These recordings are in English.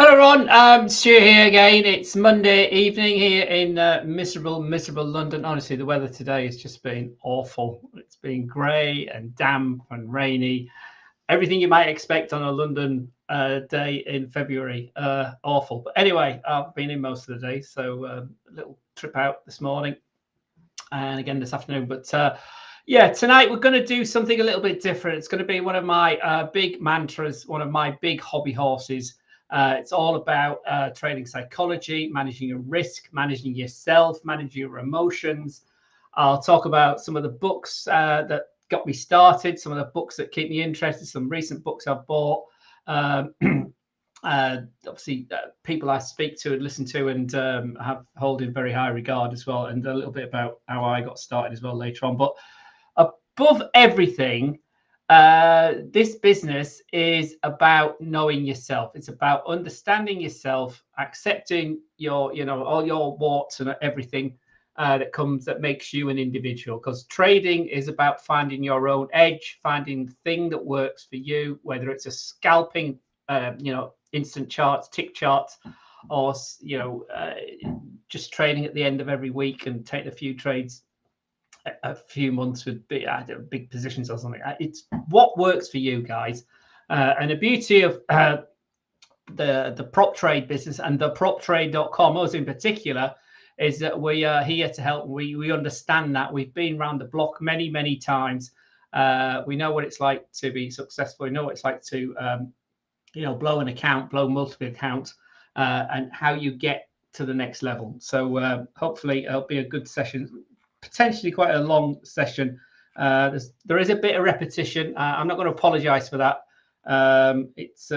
Hello, Ron. Stu here again. It's Monday evening here in miserable London. Honestly, the weather today has just been awful. It's been grey and damp and rainy. Everything you might expect on a London day in February. Awful. But anyway, I've been in most of the day, so a little trip out this morning and again this afternoon. But yeah, tonight we're going to do something a little bit different. It's going to be one of my big mantras, one of my big hobby horses. It's all about trading psychology, managing your risk, managing yourself, managing your emotions. I'll talk about some of the books that got me started, some of the books that keep me interested, some recent books I've bought. Obviously, people I speak to and listen to and have hold in very high regard as well, and a little bit about how I got started as well later on. But above everything, this business is about knowing yourself. It's about understanding yourself, accepting your, all your warts and everything that makes you an individual. Because trading is about finding your own edge, finding the thing that works for you, whether it's a scalping, instant charts, tick charts, or just trading at the end of every week and take a few trades a few months with big positions or something. It's what works for you guys. And the beauty of the prop trade business and the proptrade.com, us in particular, is that we are here to help. We understand that. We've been around the block many times. We know what it's like to be successful. We know what it's like to blow an account, blow multiple accounts, and how you get to the next level. So hopefully it'll be a good session, potentially quite a long session. There is a bit of repetition. I'm not going to apologize for that. It's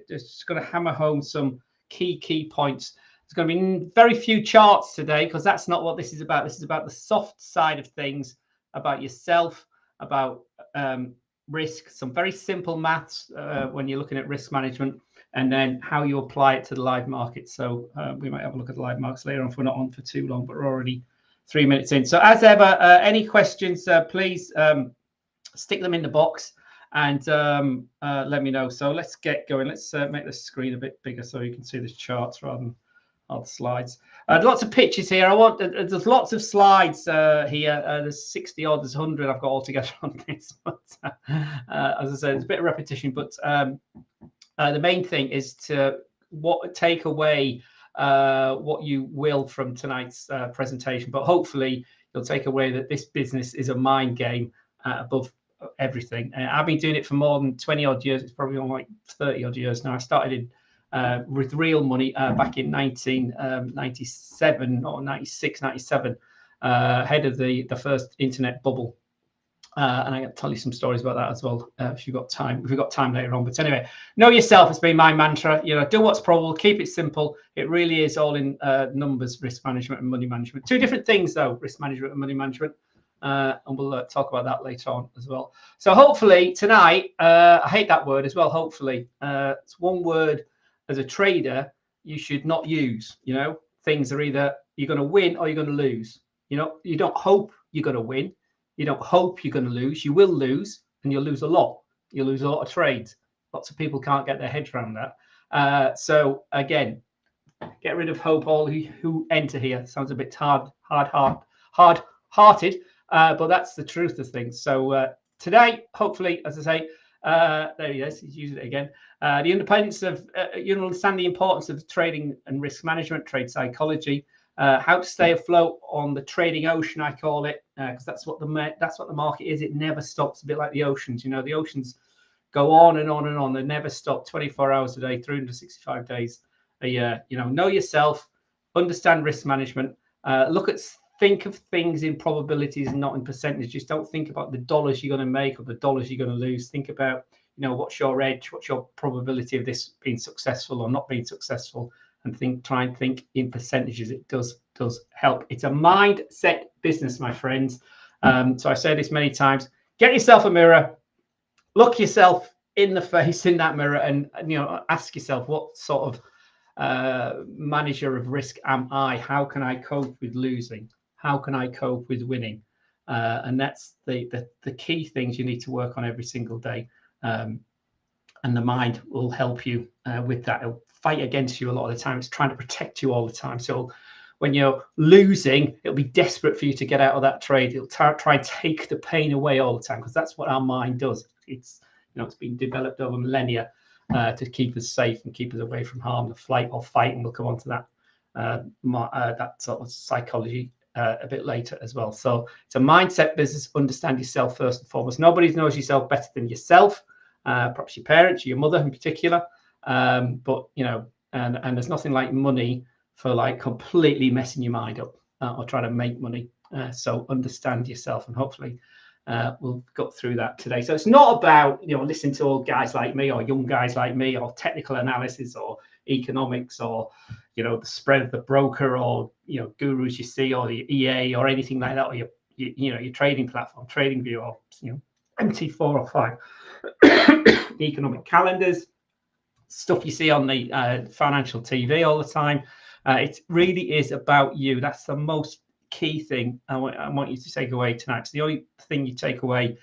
just going to hammer home some key points. There's going to be very few charts today because that's not what this is about. This is about the soft side of things, about yourself, about risk, some very simple maths when you're looking at risk management, and then how you apply it to the live market. So we might have a look at the live markets later on if we're not on for too long, but we're already 3 minutes in. So as ever, any questions, please stick them in the box and let me know. So let's get going. Let's make the screen a bit bigger so you can see the charts rather than all the slides. Lots of pictures here. There's lots of slides here. There's 60 odd, there's 100 I've got all together on this. But as I said, there's a bit of repetition, but the main thing is to take away what you will from tonight's presentation, but hopefully you'll take away that this business is a mind game above everything. I've been doing it for more than 20 odd years. It's probably on like 30 odd years now. I started with real money back in 1997 or 96, 97, ahead of the first internet bubble. And I'm going to tell you some stories about that as well if you've got time. If we've got time later on. But anyway, know yourself has been my mantra. Do what's probable, keep it simple. It really is all in numbers, risk management and money management. Two different things though, risk management and money management. And we'll talk about that later on as well. So hopefully tonight, I hate that word as well. Hopefully, it's one word as a trader you should not use. Things are either you're going to win or you're going to lose. You don't hope you're going to win. You don't hope you're going to lose. You will lose, and you'll lose a lot. You'll lose a lot of trades. Lots of people can't get their heads around that. So again, get rid of hope. All who enter here sounds a bit hard-hearted, but that's the truth of things. So today, hopefully, as I say, there he is. He's using it again. The independence of you understand the importance of trading and risk management, trade psychology. How to stay afloat on the trading ocean, I call it, because that's what the market is. It never stops. A bit like the oceans. The oceans go on and on and on. They never stop. 24 hours a day, 365 days a year. Know yourself, understand risk management. Think of things in probabilities and not in percentages. Don't think about the dollars you're going to make or the dollars you're going to lose. Think about what's your edge, what's your probability of this being successful or not being successful. And try and think in percentages. It does help. It's a mindset business, my friends. So I say this many times. Get yourself a mirror, look yourself in the face in that mirror, and ask yourself, what sort of manager of risk am I? How can I cope with losing? How can I cope with winning? And that's the key things you need to work on every single day. and the mind will help you with that. It'll fight against you a lot of the time. It's trying to protect you all the time. So when you're losing, it'll be desperate for you to get out of that trade. It'll try and take the pain away all the time, because that's what our mind does. It's, you know, it's been developed over millennia to keep us safe and keep us away from harm, the flight or fight, and we'll come on to that that sort of psychology a bit later as well. So it's a mindset business. Understand yourself first and foremost. Nobody knows yourself better than yourself. Perhaps your parents, your mother in particular. But you know, and there's nothing like money for like completely messing your mind up or trying to make money. So understand yourself, and hopefully we'll go through that today. So it's not about, you know, listening to old guys like me or young guys like me or technical analysis or economics or, you know, the spread of the broker or, you know, gurus you see or the EA or anything like that, or your you know, your trading platform, TradingView, or, you know, MT4 or 5, the economic calendars, stuff you see on the financial TV all the time. It really is about you. That's the most key thing I want you to take away tonight. It's the only thing you take away.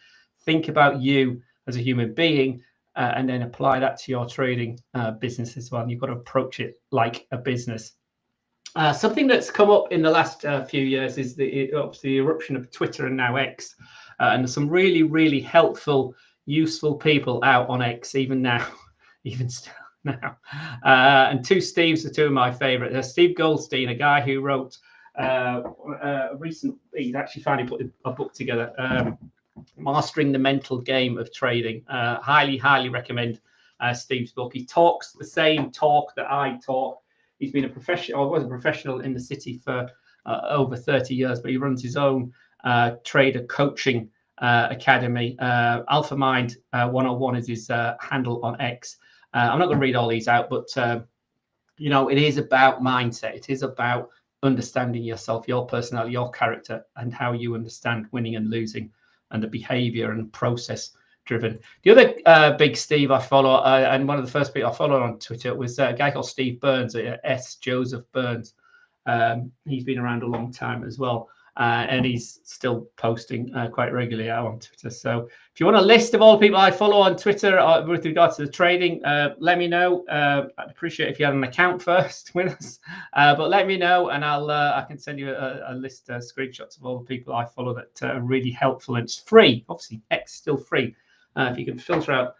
Think about you as a human being, and then apply that to your trading business as well. And you've got to approach it like a business. Something that's come up in the last few years is obviously the eruption of Twitter and now X. And there's some really, really helpful, useful people out on X, even now, even still now. And two Steves are two of my favorite. There's Steve Goldstein, a guy who wrote he's actually finally put a book together, Mastering the Mental Game of Trading. Highly recommend Steve's book. He talks the same talk that I talk. He's been a professional, or was a professional in the city for over 30 years, but he runs his own trader coaching academy. Alpha Mind 101 is his handle on X. I'm not going to read all these out, but you know, it is about mindset. It is about understanding yourself, your personality, your character, and how you understand winning and losing, and the behavior and process driven. The other big Steve I follow, and one of the first people I followed on Twitter, was a guy called Steve Burns, S. Joseph Burns. He's been around a long time as well, and he's still posting quite regularly out on Twitter. So if you want a list of all the people I follow on Twitter with regards to the trading, let me know. I'd appreciate if you had an account first with us, but let me know, and I can send you a list of screenshots of all the people I follow that are really helpful, and it's free. Obviously, X is still free. If you can filter out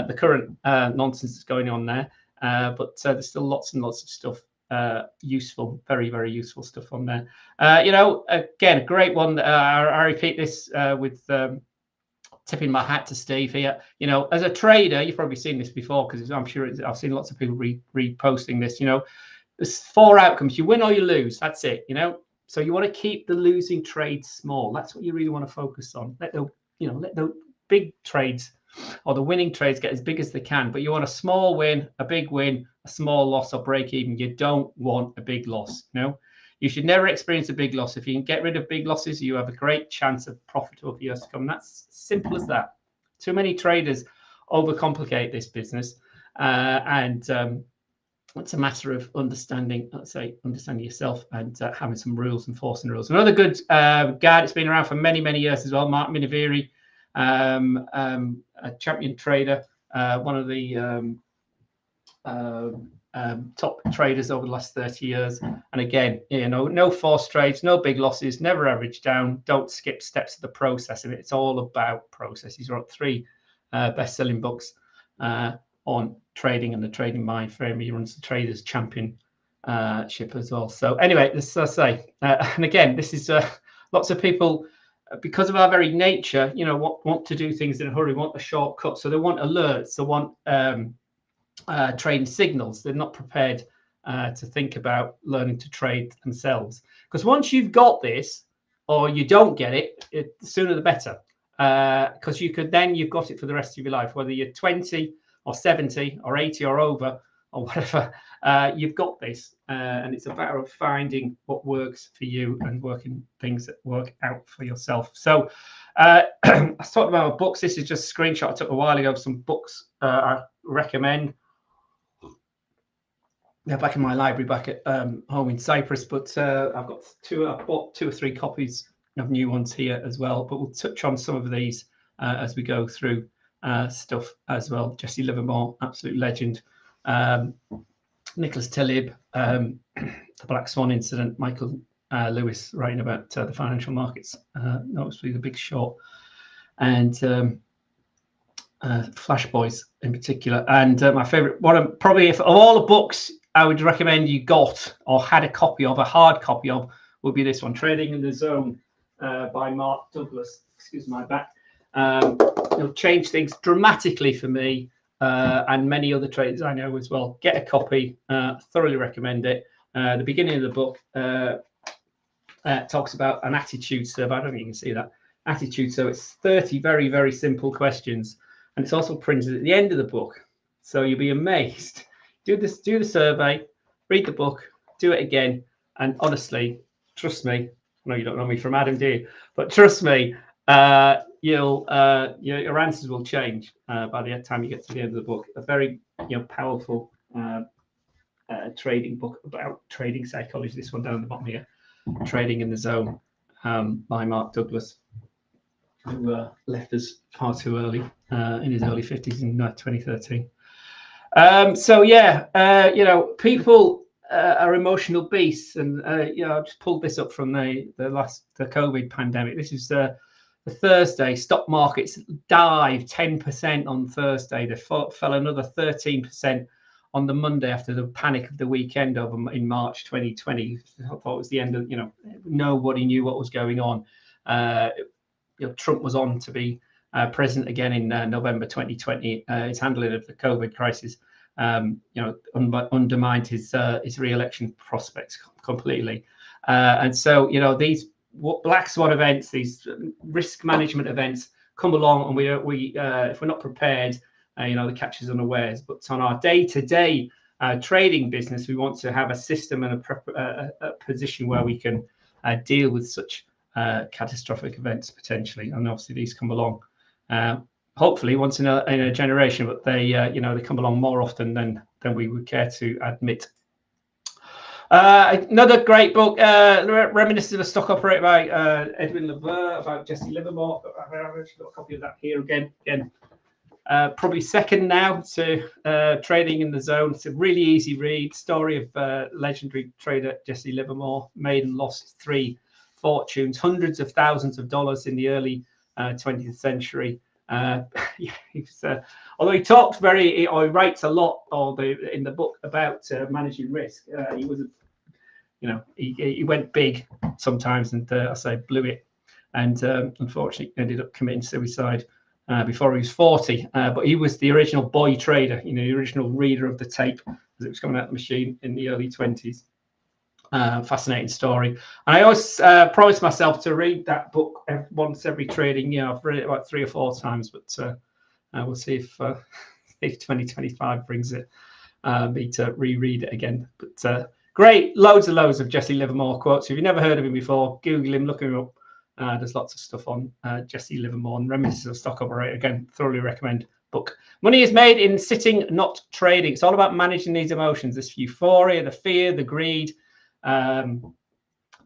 the current nonsense that's going on there, but there's still lots and lots of stuff, useful, very useful stuff on there. You know, again, a great one. I repeat this with tipping my hat to Steve here. You know, as a trader, you've probably seen this before, because I'm sure I've seen lots of people reposting this. You know, there's 4 outcomes: you win or you lose. That's it. You know, so you want to keep the losing trades small. That's what you really want to focus on. Let the big trades or the winning trades get as big as they can, but you want a small win, a big win, a small loss, or break even. You don't want a big loss. No, you should never experience a big loss. If you can get rid of big losses, you have a great chance of profitable years to come. That's simple as that. Too many traders overcomplicate this business, and it's a matter of understanding, let's say, understanding yourself and having some rules, enforcing rules. Another good guy that's been around for many years as well, Mark Miniviri, a champion trader, one of the top traders over the last 30 years. And again, you know, no forced trades, no big losses, never average down, don't skip steps of the process of it. It's all about process. He's wrote 3 best-selling books on trading and the trading mind frame. He runs the Traders Championship as well. So anyway, this I say, and again, this is lots of people, because of our very nature, you know, want to do things in a hurry, want a shortcut. So they want alerts, they want trading signals. They're not prepared to think about learning to trade themselves. Because once you've got this, or you don't get it, the sooner the better. Because you've got it for the rest of your life, whether you're 20 or 70 or 80 or over or whatever. You've got this, and it's a matter of finding what works for you and working things that work out for yourself. So I was talking about books. This is just a screenshot I took a while ago of some books I recommend. They're back in my library back at home in Cyprus, but I've bought 2 or 3 copies of new ones here as well. But we'll touch on some of these as we go through stuff as well. Jesse Livermore, absolute legend. Nicholas Taleb, the Black Swan incident. Michael Lewis writing about the financial markets, obviously the Big Short, and Flash Boys in particular. And my favorite one, probably of all the books I would recommend you got or had a copy of, a hard copy of, would be this one, Trading in the Zone by Mark Douglas. Excuse my back. It'll change things dramatically for me and many other traders I know as well. Get a copy. Thoroughly recommend it. The beginning of the book talks about an attitude survey. I don't think you can see that. Attitude. So it's 30 very, very simple questions. And it's also printed at the end of the book. So you'll be amazed. Do the survey, read the book, do it again. And honestly, trust me, I know you don't know me from Adam, do you? But trust me, your answers will change by the time you get to the end of the book. A very powerful trading book about trading psychology. This one down the bottom here, Trading in the Zone by Mark Douglas, who left us far too early in his early 50s in 2013. So yeah, people are emotional beasts, and I just pulled this up from the COVID pandemic. This is the Thursday. Stock markets dived 10% on Thursday. They fell another 13% on the Monday after the panic of the weekend in March 2020. I thought it was the end of, nobody knew what was going on. Trump was on to be president again in November 2020. His handling of the COVID crisis, undermined his re-election prospects completely. And so, these black swan events, these risk management events come along, and we if we're not prepared, they catch us unawares. But on our day-to-day trading business, we want to have a system and a position where we can deal with such catastrophic events potentially. And obviously these come along hopefully once in a generation, but they they come along more often than we would care to admit. Another great book, Reminiscences of a Stock Operator by Edwin Lever, about Jesse Livermore. I've actually got a copy of that here again. Probably second now to Trading in the Zone. It's a really easy read. Story of legendary trader Jesse Livermore. Made and lost 3 fortunes, hundreds of thousands of dollars in the early 20th century. Although he talks he writes a lot in the book about managing risk. He was, he went big sometimes, and I say blew it, and unfortunately ended up committing suicide before he was 40. But he was the original boy trader, the original reader of the tape as it was coming out of the machine in the early 20s. Fascinating story. And I always promise myself to read that book once every trading year. I've read it about 3 or 4 times, but we'll see if 2025 brings me to reread it again. But great, loads and loads of Jesse Livermore quotes. If you've never heard of him before, Google him, look him up. There's lots of stuff on Jesse Livermore and Reminiscences of a Stock Operator. Again, thoroughly recommend book. Money is made in sitting, not trading. It's all about managing these emotions, this euphoria, the fear, the greed, the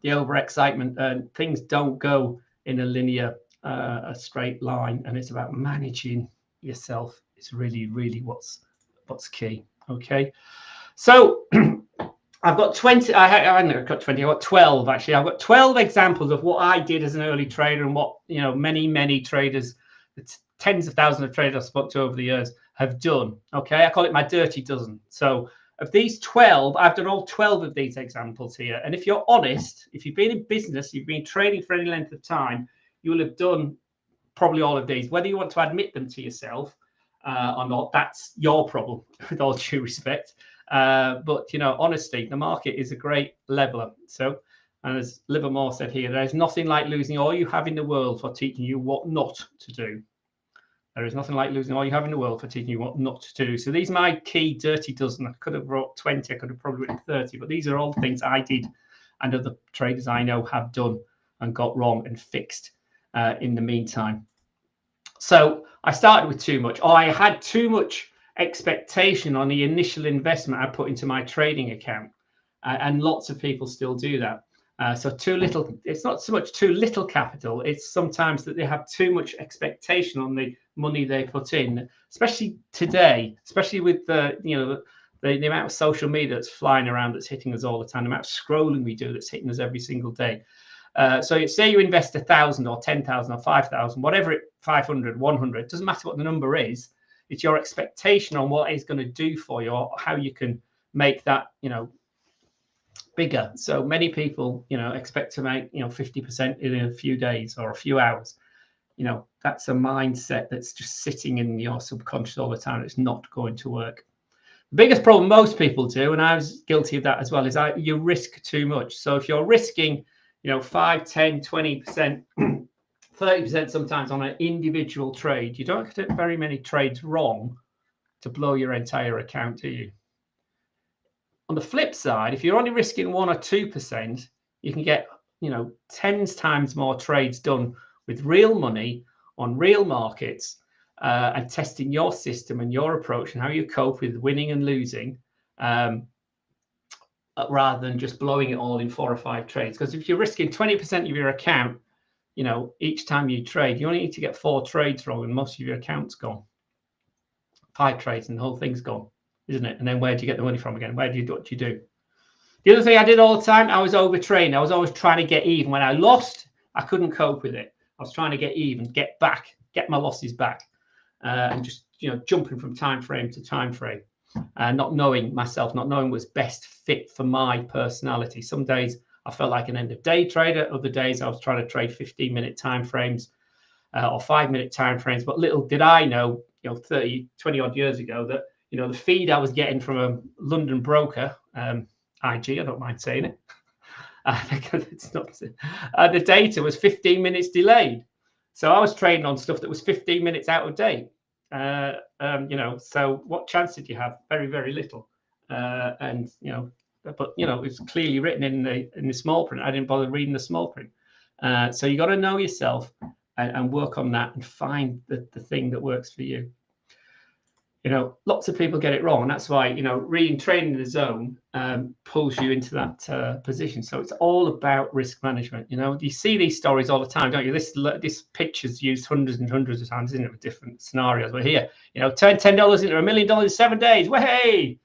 overexcitement. Things don't go in a linear, a straight line, and it's about managing yourself. It's really, really what's key. Okay, so I've got 20. I haven't got 20. I've got 12 actually. I've got 12 examples of what I did as an early trader, and what many traders, tens of thousands of traders I've spoke to over the years have done. Okay, I call it my dirty dozen. So of these 12, I've done all 12 of these examples here. And if you're honest, if you've been in business, you've been trading for any length of time, you will have done probably all of these. Whether you want to admit them to yourself or not, that's your problem, with all due respect. But honestly, the market is a great leveler. So, and as Livermore said here, there is nothing like losing all you have in the world for teaching you what not to do. There is nothing like losing all you have in the world for teaching you what not to do. So these are my key dirty dozen. I could have wrote 20, I could have probably written 30, but these are all things I did and other traders I know have done and got wrong and fixed in the meantime. So I started with too much, or I had too much expectation on the initial investment I put into my trading account. And lots of people still do that. So too little, it's not so much too little capital, it's sometimes that they have too much expectation on the money they put in, especially today, especially with the the amount of social media that's flying around, that's hitting us all the time, the amount of scrolling we do that's hitting us every single day. So say you invest 1,000 or 10,000 or 5,000, whatever it, 500, 100, doesn't matter what the number is. It's your expectation on what it's going to do for you, or how you can make that, bigger. So many people, expect to make, 50% in a few days or a few hours. That's a mindset that's just sitting in your subconscious all the time. It's not going to work. The biggest problem most people do, and I was guilty of that as well, is you risk too much. So if you're risking, 5, 10, 20%, 30% sometimes on an individual trade, you don't get very many trades wrong to blow your entire account, do you? On the flip side, if you're only risking 1 or 2%, you can get, 10 times more trades done with real money on real markets, and testing your system and your approach and how you cope with winning and losing, rather than just blowing it all in 4 or 5 trades. Because if you're risking 20% of your account, each time you trade, you only need to get 4 trades wrong and most of your account's gone. 5 trades and the whole thing's gone, isn't it? And then where do you get the money from again? What do you do? The other thing I did all the time, I was overtrading. I was always trying to get even. When I lost, I couldn't cope with it. I was trying to get even, get my losses back, and just jumping from time frame to time frame, not knowing myself, not knowing what's best fit for my personality. Some days I felt like an end of day trader. Other days I was trying to trade 15-minute time frames, or 5-minute time frames. But little did I know, 20 odd years ago, that the feed I was getting from a London broker, IG, I don't mind saying it, because it's not, the data was 15 minutes delayed. So I was trading on stuff that was 15 minutes out of date. So what chance did you have? Very, very little. And it's clearly written in the small print. I didn't bother reading the small print. So you got to know yourself and work on that and find the thing that works for you. Lots of people get it wrong, and that's why reading Trading in the Zone pulls you into that position. So it's all about risk management. You see these stories all the time, don't you? This picture's used hundreds and hundreds of times, isn't it, with different scenarios. But here, turn $10 into $1 million in 7 days. Way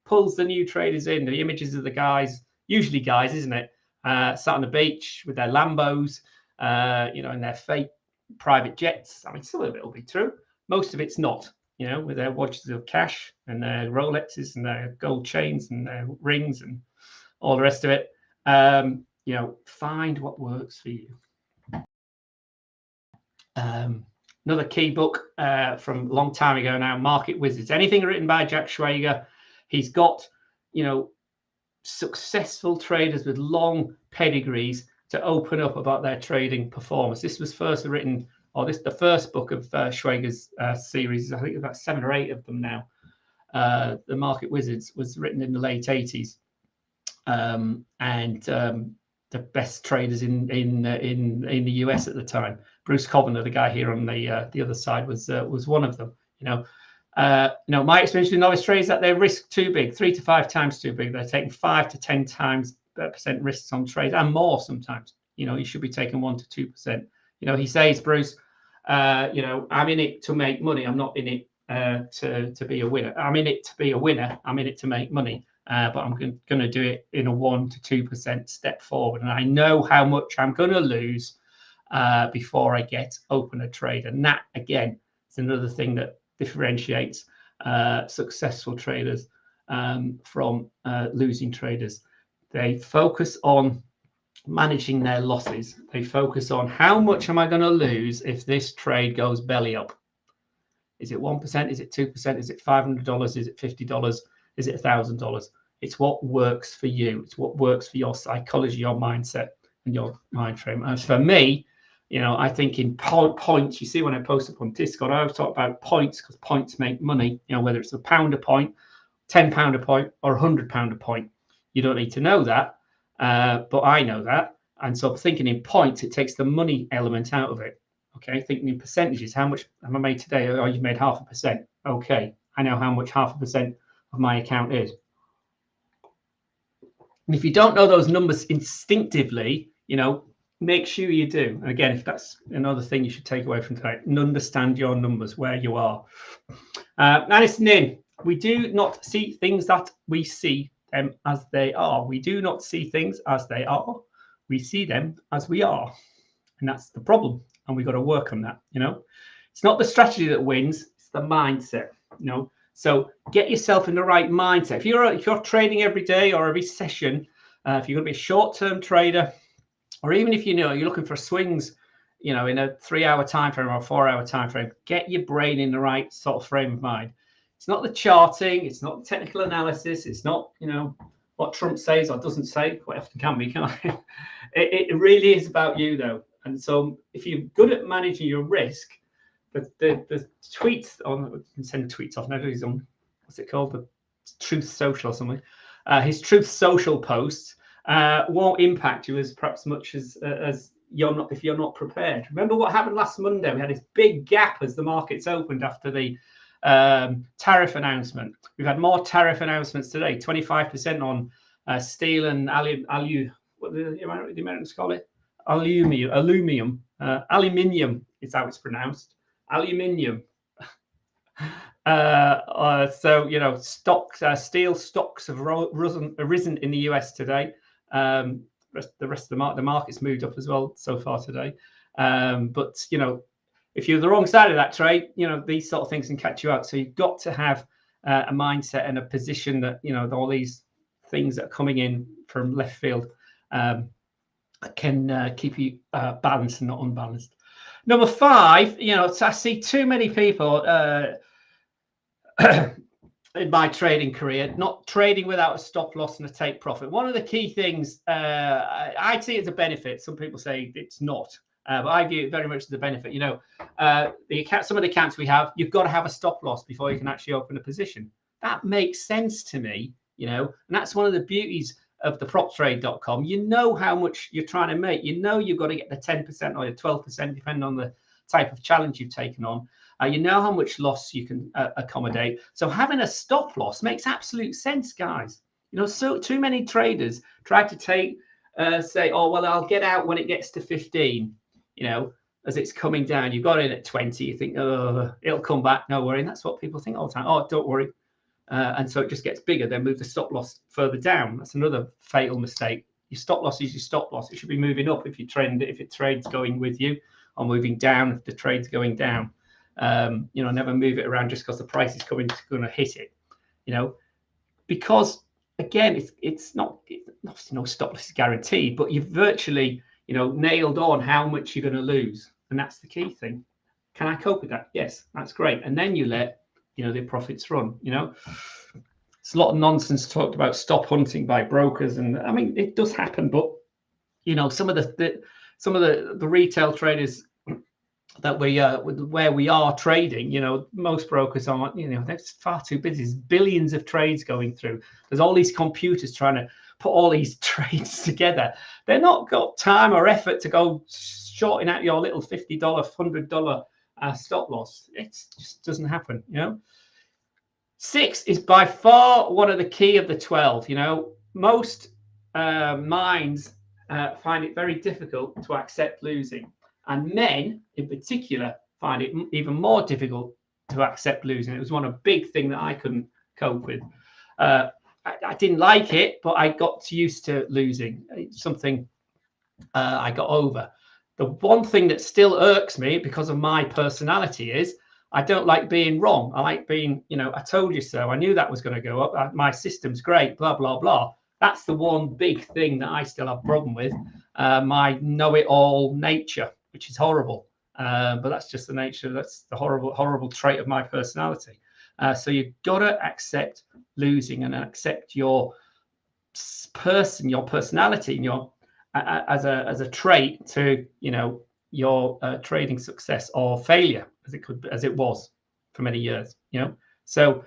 pulls the new traders in. The images of the guys, usually guys, isn't it? Sat on the beach with their Lambos, in their fake private jets. I mean, some of it will be true. Most of it's not. With their watches of cash and their Rolexes and their gold chains and their rings and all the rest of it. Find what works for you. Another key book from a long time ago now, Market Wizards. Anything written by Jack Schwager. He's got, successful traders with long pedigrees to open up about their trading performance. This was first written, the first book of Schwager's series. I think about 7 or 8 of them now. The Market Wizards was written in the late 80s, and the best traders in the US at the time. Bruce Covenor, the guy here on the other side, was one of them. My experience with novice traders is that they risk too big, 3 to 5 times too big. They're taking 5 to 10 times % risks on trades, and more sometimes. You should be taking 1 to 2%. He says, Bruce, I'm in it to make money. I'm not in it to be a winner. I'm in it to be a winner. I'm in it to make money. But I'm going to do it in a 1 to 2% step forward. And I know how much I'm going to lose before I open a trade. And that, again, is another thing that differentiates successful traders from losing traders. They focus on managing their losses. They focus on how much am I going to lose if this trade goes belly up? Is it 1%? Is it 2%? Is it $500? Is it $50? Is it $1,000? It's what works for you. It's what works for your psychology, your mindset, and your mind frame. As for me, I think in points. You see, when I post up on Discord, I always talk about points, because points make money. Whether it's £1 a point, £10 a point, or £100 a point. You don't need to know that. But I know that, and so thinking in points, it takes the money element out of it. Okay, thinking in percentages, how much have I made today? Oh, you've made 0.5%. Okay, I know how much 0.5% of my account is. And if you don't know those numbers instinctively, make sure you do. And again, if that's another thing you should take away from tonight, and understand your numbers, where you are. Alice Nin, we do not see things that we see them as they are. We do not see things as they are. We see them as we are. And that's the problem. And we've got to work on that, you know. It's not the strategy that wins, it's the mindset, you know. So get yourself in the right mindset. If you're trading every day or every session, if you're going to be a short-term trader, or even if you know you're looking for swings, you know, in a 3-hour time frame or a 4-hour time frame, get your brain in the right sort of frame of mind. It's not the charting, it's not the technical analysis, it's not, you know, what Trump says or doesn't say. Quite often can be, can I? It really is about you, though. And so if you're good at managing your risk, the tweets on, you can send tweets off now, he's on, what's it called, the Truth Social or something. His Truth Social posts won't impact you as perhaps much as you're not, if you're not prepared. Remember what happened last Monday? We had this big gap as the markets opened after the tariff announcement. We've had more tariff announcements today. 25% on steel and what do the Americans call it? Aluminium is how it's pronounced. Aluminium. So you know, steel stocks have risen in the US today. The rest of the market's moved up as well so far today. But you know, if you're the wrong side of that trade, you know, these sort of things can catch you out. So you've got to have a mindset and a position that, you know, all these things that are coming in from left field can keep you balanced and not unbalanced. Number 5, you know, I see too many people in my trading career not trading without a stop loss and a take profit. One of the key things I see as a benefit. Some people say it's not. But I view it very much as a benefit. You know, some of the accounts we have, you've got to have a stop loss before you can actually open a position. That makes sense to me, you know, and that's one of the beauties of thePropTrade.com. You know how much you're trying to make. You know you've got to get the 10% or the 12%, depending on the type of challenge you've taken on. You know how much loss you can accommodate. So having a stop loss makes absolute sense, guys. You know, so too many traders try to say, oh, well, I'll get out when it gets to 15. You know, as it's coming down, you've got in at 20, you think, oh, it'll come back, no worry. And that's what people think all the time. Oh, don't worry. And so it just gets bigger. Then move the stop loss further down. That's another fatal mistake. Your stop loss is your stop loss. It should be moving up if it trades going with you, or moving down if the trade's going down. You know, never move it around just because the price is going to hit it. You know, because again, it's not obviously no stop loss is guaranteed, but you've virtually, you know, nailed on how much you're going to lose. And that's the key thing. Can I cope with that? Yes, that's great. And then you let, you know, the profits run, you know. It's a lot of nonsense talked about stop hunting by brokers. And I mean, it does happen, but, you know, some of the retail traders that where we are trading, you know, most brokers aren't, you know, they're far too busy. There's billions of trades going through. There's all these computers trying to put all these trades together. They're not got time or effort to go shorting out your little $50, $100 stop loss. It just doesn't happen, you know. 6 is by far one of the key of the 12. You know, most minds find it very difficult to accept losing, and men in particular find it even more difficult to accept losing. It was one big thing that I couldn't cope with. I didn't like it, but I got used to losing. It's something I got over. The one thing that still irks me because of my personality is I don't like being wrong. I like being, you know, I told you so. I knew that was going to go up. My system's great, blah, blah, blah. That's the one big thing that I still have a problem with, my know-it-all nature, which is horrible. But that's just the nature. That's the horrible trait of my personality. So you've got to accept losing and accept your personality and your as a trait to, you know, your trading success or failure, as it was for many years. You know, so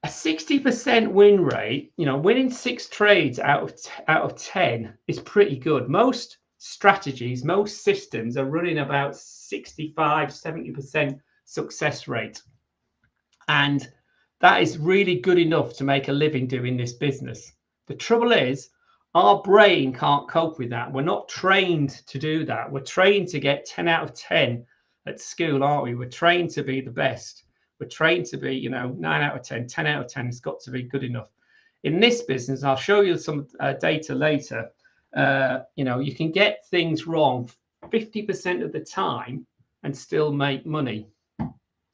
a 60% win rate, you know, winning 6 trades out of 10 is pretty good. Most strategies, most systems are running about 65-70% success rate. And that is really good enough to make a living doing this business. The trouble is, Our brain can't cope with that. We're not trained to do that. We're trained to get 10 out of 10 at school, aren't we? We're trained to be the best. We're trained to be, 9 out of 10, 10 out of 10 has got to be good enough. In this business, I'll show you some data later. You can get things wrong 50% of the time and still make money.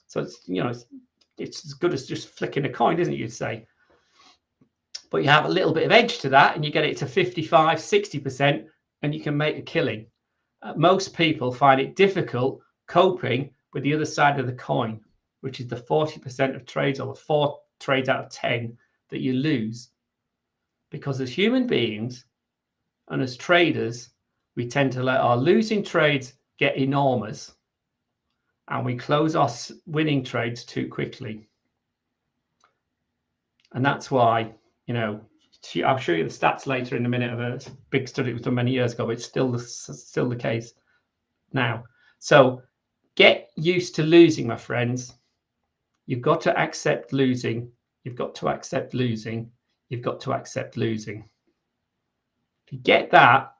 So it's as good as just flicking a coin, isn't it, you'd say? But you have a little bit of edge to that and you get it to 55, 60% and you can make a killing. Most people find it difficult coping with the other side of the coin, which is the 40% of trades, or the 4 trades out of 10 that you lose. Because as human beings and as traders, we tend to let our losing trades get enormous and we close our winning trades too quickly. And that's why, I'll show you the stats later in a minute of a big study that was done many years ago, but it's still the case now. So get used to losing, my friends. You've got to accept losing. You've got to accept losing. You've got to accept losing. If you get that,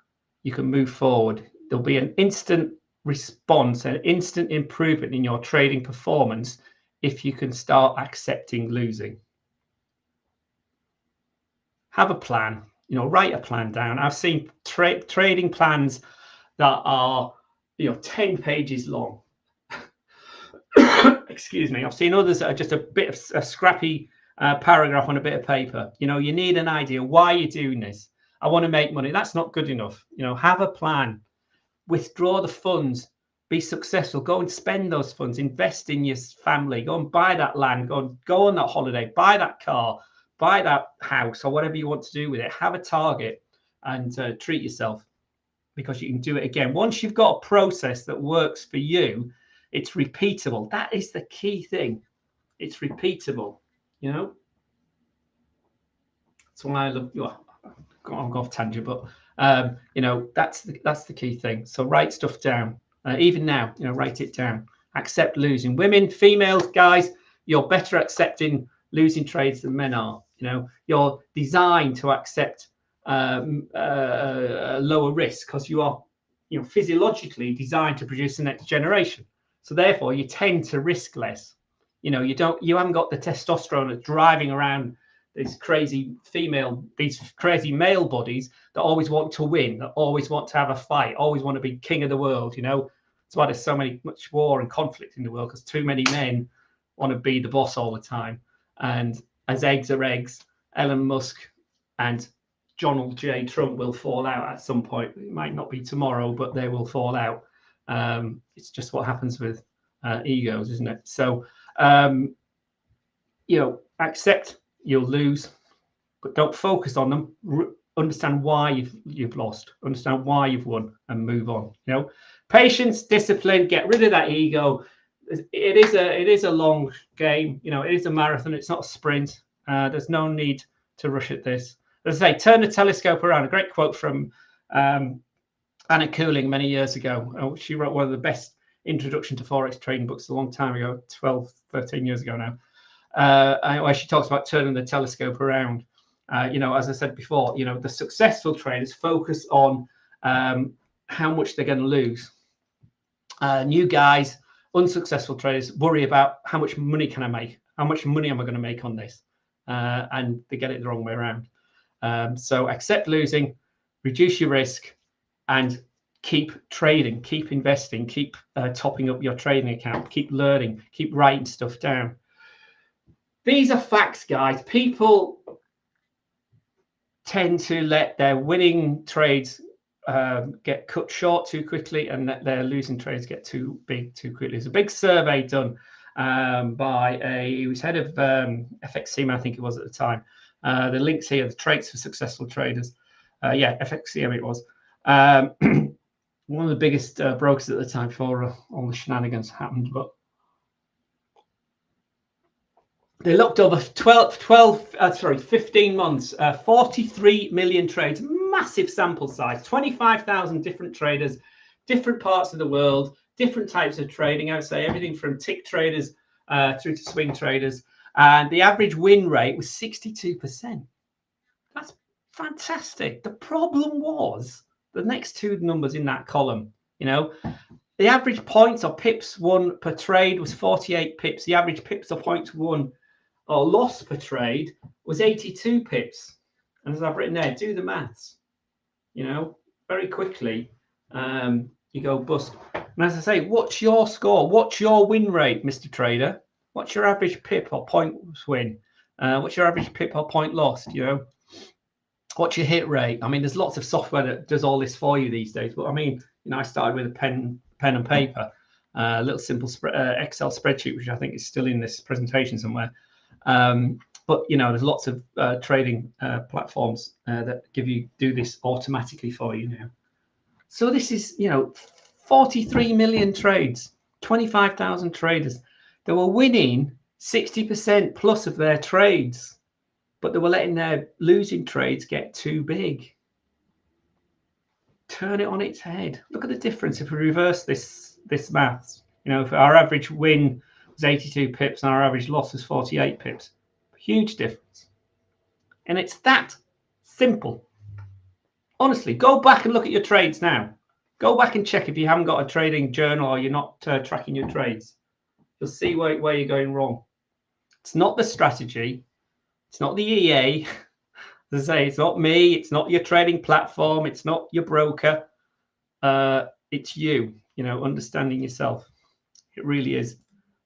you can move forward. There'll be an instant response, an instant improvement in your trading performance if you can start accepting losing. Have a plan, write a plan down. I've seen trading plans that are, 10 pages long. Excuse me. I've seen others that are just a bit of a scrappy paragraph on a bit of paper. You need an idea. Why are you doing this? I want to make money. That's not good enough. Have a plan. Withdraw the funds. Be successful. Go and spend those funds. Invest in your family. Go and buy that land. Go on that holiday. Buy that car. Buy that house, or whatever you want to do with it. Have a target and treat yourself, because you can do it again. Once you've got a process that works for you, it's repeatable. That is the key thing. It's repeatable. That's why I love. I'll go off tangent, but that's the key thing. So write stuff down. Even now, write it down. Accept losing. Women, females, guys, you're better accepting losing trades than men are. You're designed to accept lower risk because you are, physiologically designed to produce the next generation. So therefore, you tend to risk less. You haven't got the testosterone that's driving around these crazy male bodies that always want to win, that always want to have a fight, always want to be king of the world. That's why there's much war and conflict in the world, because too many men want to be the boss all the time. And as eggs are eggs, Elon Musk and Donald J. Trump will fall out at some point. It might not be tomorrow, but they will fall out. It's just what happens with egos, isn't it? So, accept you'll lose, but don't focus on them. Understand why you've lost. Understand why you've won, and move on. Patience, discipline. Get rid of that ego. It is a long game. It is a marathon. It's not a sprint. There's no need to rush at this. As I say, turn the telescope around. A great quote from Anna Cooling many years ago. She wrote one of the best introduction to Forex trading books a long time ago, 12, 13 years ago now, where she talks about turning the telescope around. As I said before, the successful traders focus on how much they're going to lose. New guys, unsuccessful traders, worry about how much money can I make? How much money am I going to make on this? And they get it the wrong way around. So accept losing, reduce your risk, and keep trading, keep investing, keep topping up your trading account, keep learning, keep writing stuff down. These are facts, guys. People tend to let their winning trades get cut short too quickly, and let their losing trades get too big too quickly. There's a big survey done by he was head of FXCM, I think it was at the time. The links here, the traits for successful traders. FXCM it was. One of the biggest brokers at the time before all the shenanigans happened. But they looked over 15 months, 43 million trades, massive sample size, 25,000 different traders, different parts of the world, different types of trading. I would say everything from tick traders through to swing traders. And the average win rate was 62%. That's fantastic. The problem was the next two numbers in that column. You know, the average points or pips won per trade was 48 pips. The average pips or points won or lost per trade was 82 pips. And as I've written there, do the maths. You know, very quickly, you go bust. And as I say, what's your score? What's your win rate, Mr. Trader? What's your average pip or point win? What's your average pip or point lost? You know, what's your hit rate? I mean, there's lots of software that does all this for you these days. But I mean, you know, I started with a pen and paper, a little simple Excel spreadsheet, which I think is still in this presentation somewhere. But you know, there's lots of trading platforms that do this automatically for you now. So this is, you know, 43 million trades, 25,000 traders. They were winning 60% plus of their trades, but they were letting their losing trades get too big. Turn it on its head. Look at the difference if we reverse this maths. You know, if our average win was 82 pips and our average loss was 48 pips, huge difference. And it's that simple. Honestly, go back and look at your trades now. Go back and check if you haven't got a trading journal or you're not tracking your trades. You'll see where you're going wrong. It's not the strategy. It's not the EA. As I say, it's not me. It's not your trading platform. It's not your broker. It's you, you know, understanding yourself. It really is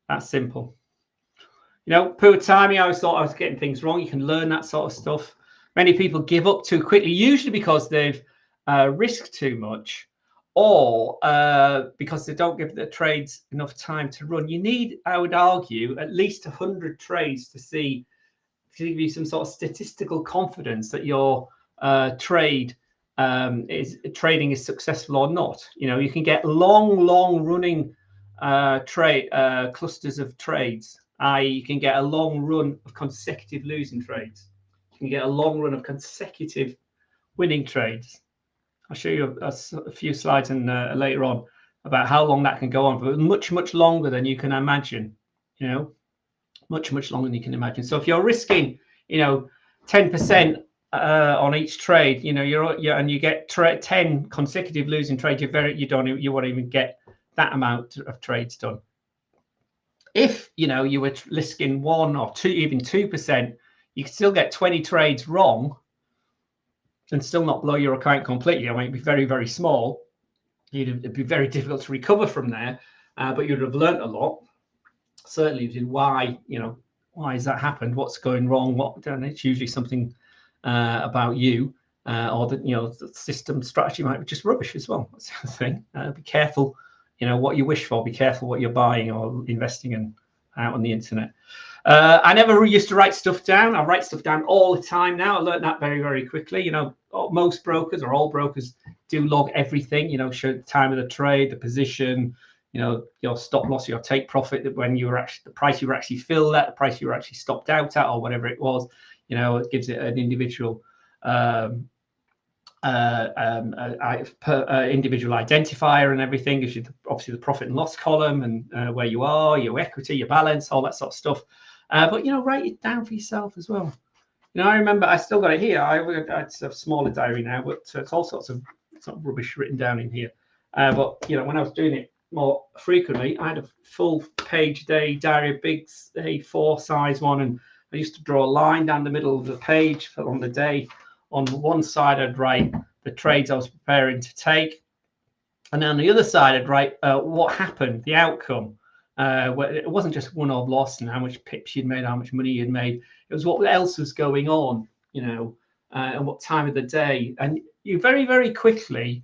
that simple. You know, poor timing, I always thought I was getting things wrong. You can learn that sort of stuff. Many people give up too quickly, usually because they've risked too much or because they don't give their trades enough time to run. You need, I would argue, at least 100 trades to give you some sort of statistical confidence that your trading is successful or not. You know, you can get long running clusters of trades, i.e. you can get a long run of consecutive losing trades. You can get a long run of consecutive winning trades. I'll show you a few slides later on about how long that can go on, but much longer than you can imagine, you know, much longer than you can imagine. So if you're risking, you know, 10% on each trade, you know, and you get 10 consecutive losing trades, you won't even get that amount of trades done. If, you know, you were risking 1 or 2, even 2%, you could still get 20 trades wrong and still not blow your account completely. I mean, it'd be very small. It'd be very difficult to recover from there, but you'd have learned a lot. Certainly, why has that happened? What's going wrong? And it's usually something about you, or the system strategy might be just rubbish as well. That's the other thing. Be careful, you know, what you wish for. Be careful what you're buying or investing in out on the internet. I never used to write stuff down. I write stuff down all the time now. I learned that very quickly. You know, most brokers or all brokers do log everything. You know, show the time of the trade, the position, you know, your stop loss, your take profit, that when you were actually the price you were actually filled at, the price you were actually stopped out at, or whatever it was. You know, it gives it an individual individual identifier and everything. Gives you obviously the profit and loss column and where you are, your equity, your balance, all that sort of stuff. But you know, write it down for yourself as well. You know, I remember I still got it here. It's a smaller diary now, but it's all sorts of rubbish written down in here. But you know, when I was doing it more frequently, I had a full page day diary, a big A4 size one, and I used to draw a line down the middle of the page on the day. On one side, I'd write the trades I was preparing to take, and then on the other side, I'd write what happened, the outcome. It wasn't just won or lost and how much pips you'd made, how much money you'd made. It was what else was going on, you know, and what time of the day. And you very quickly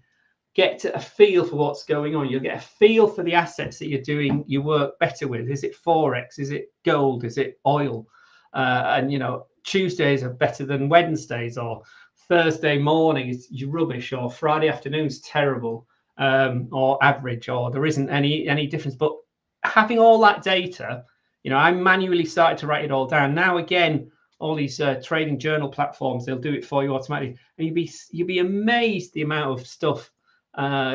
get a feel for what's going on. You'll get a feel for the assets that you're doing your work better with. Is it Forex? Is it gold? Is it oil? And, you know, Tuesdays are better than Wednesdays, or Thursday morning is rubbish, or Friday afternoon's terrible, or average, or there isn't any difference. But having all that data, you know, I manually started to write it all down. Now, again, all these trading journal platforms, they'll do it for you automatically. And you'd be amazed the amount of stuff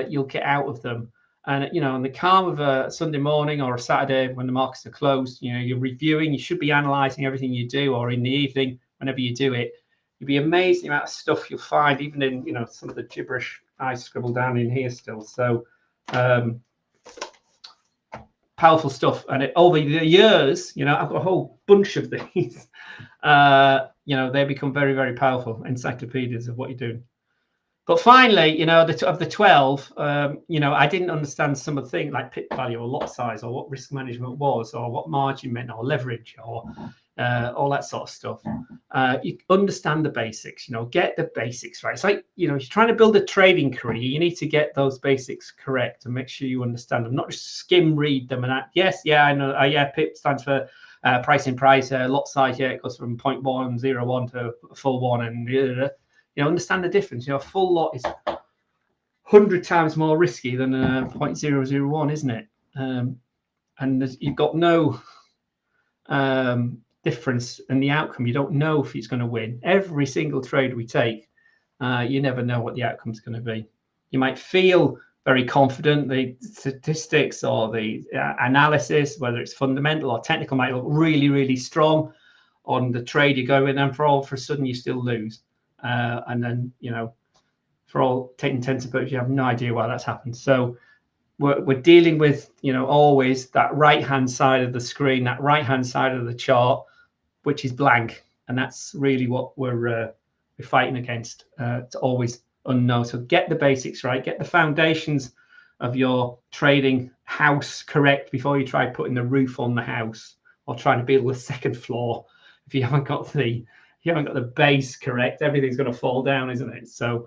you'll get out of them. And, you know, in the calm of a Sunday morning or a Saturday when the markets are closed, you know, you're reviewing, you should be analyzing everything you do, or in the evening, whenever you do it, you'd be amazed the amount of stuff you'll find, even in, you know, some of the gibberish I scribble down in here still. So powerful stuff. And over the years, you know, I've got a whole bunch of these. You know, they become very, very powerful encyclopedias of what you're doing. But finally, you know, of the 12, you know, I didn't understand some of the things like pit value or lot size or what risk management was or what margin meant or leverage or all that sort of stuff. You understand the basics, you know, get the basics right. It's like, you know, if you're trying to build a trading career, you need to get those basics correct and make sure you understand them, not just skim read them and that. Yes, yeah, I know. Yeah, pip stands for pricing price, lot size. Yeah, it goes from 0.101 to a full one, and you know, understand the difference. You know, a full lot is 100 times more risky than a 0.001, isn't it? And you've got no difference in the outcome. You don't know if it's going to win. Every single trade we take, you never know what the outcome is going to be. You might feel very confident. The statistics or the analysis, whether it's fundamental or technical, might look really, really strong on the trade you go in, and for a sudden you still lose. And then, you know, for all intents and purposes, you have no idea why that's happened. So we're dealing with, you know, always that right-hand side of the screen, that right-hand side of the chart, which is blank. And that's really what we're fighting against. It's always unknown. So get the basics right, get the foundations of your trading house correct before you try putting the roof on the house or trying to build a second floor. If you haven't got the base correct, everything's going to fall down, isn't it? So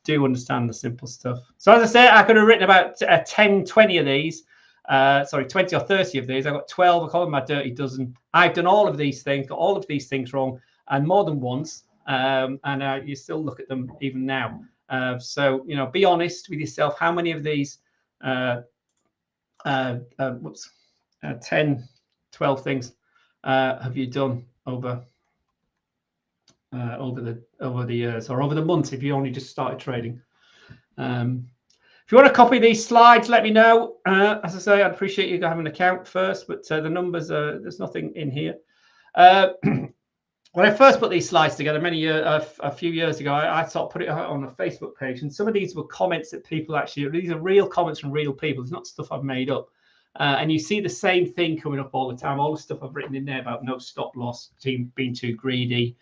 do understand the simple stuff. So as I said, I could have written about 10, 20 of these. 20 or 30 of these. I've got 12. I call them my dirty dozen. I've done all of these things, got all of these things wrong, and more than once. And you still look at them even now. So, you know, be honest with yourself. How many of these 10, 12 things have you done over the years or over the months if you only just started trading? If you want to copy these slides, let me know. As I say, I'd appreciate you having an account first, but the numbers there's nothing in here. When I first put these slides together a few years ago, I sort of put it out on a Facebook page, and some of these were comments that people these are real comments from real people. It's not stuff I've made up. And you see the same thing coming up all the time. All the stuff I've written in there about no stop loss, team being too greedy,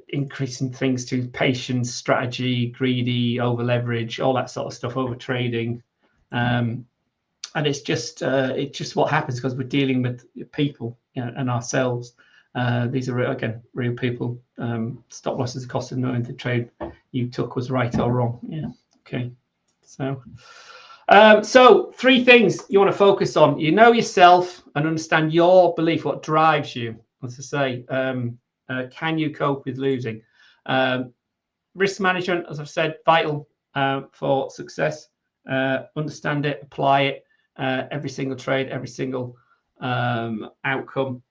increasing things to patience, strategy, greedy, over leverage, all that sort of stuff, over trading. And it's just what happens because we're dealing with people, you know, and ourselves. These are again real people. Stop losses cost of knowing the trade you took was right or wrong. Yeah. Okay. So 3 things you want to focus on. You know yourself and understand your belief, what drives you. As I say, can you cope with losing? Risk management, as I've said, vital for success. Understand it, apply it. Every single trade, every single outcome.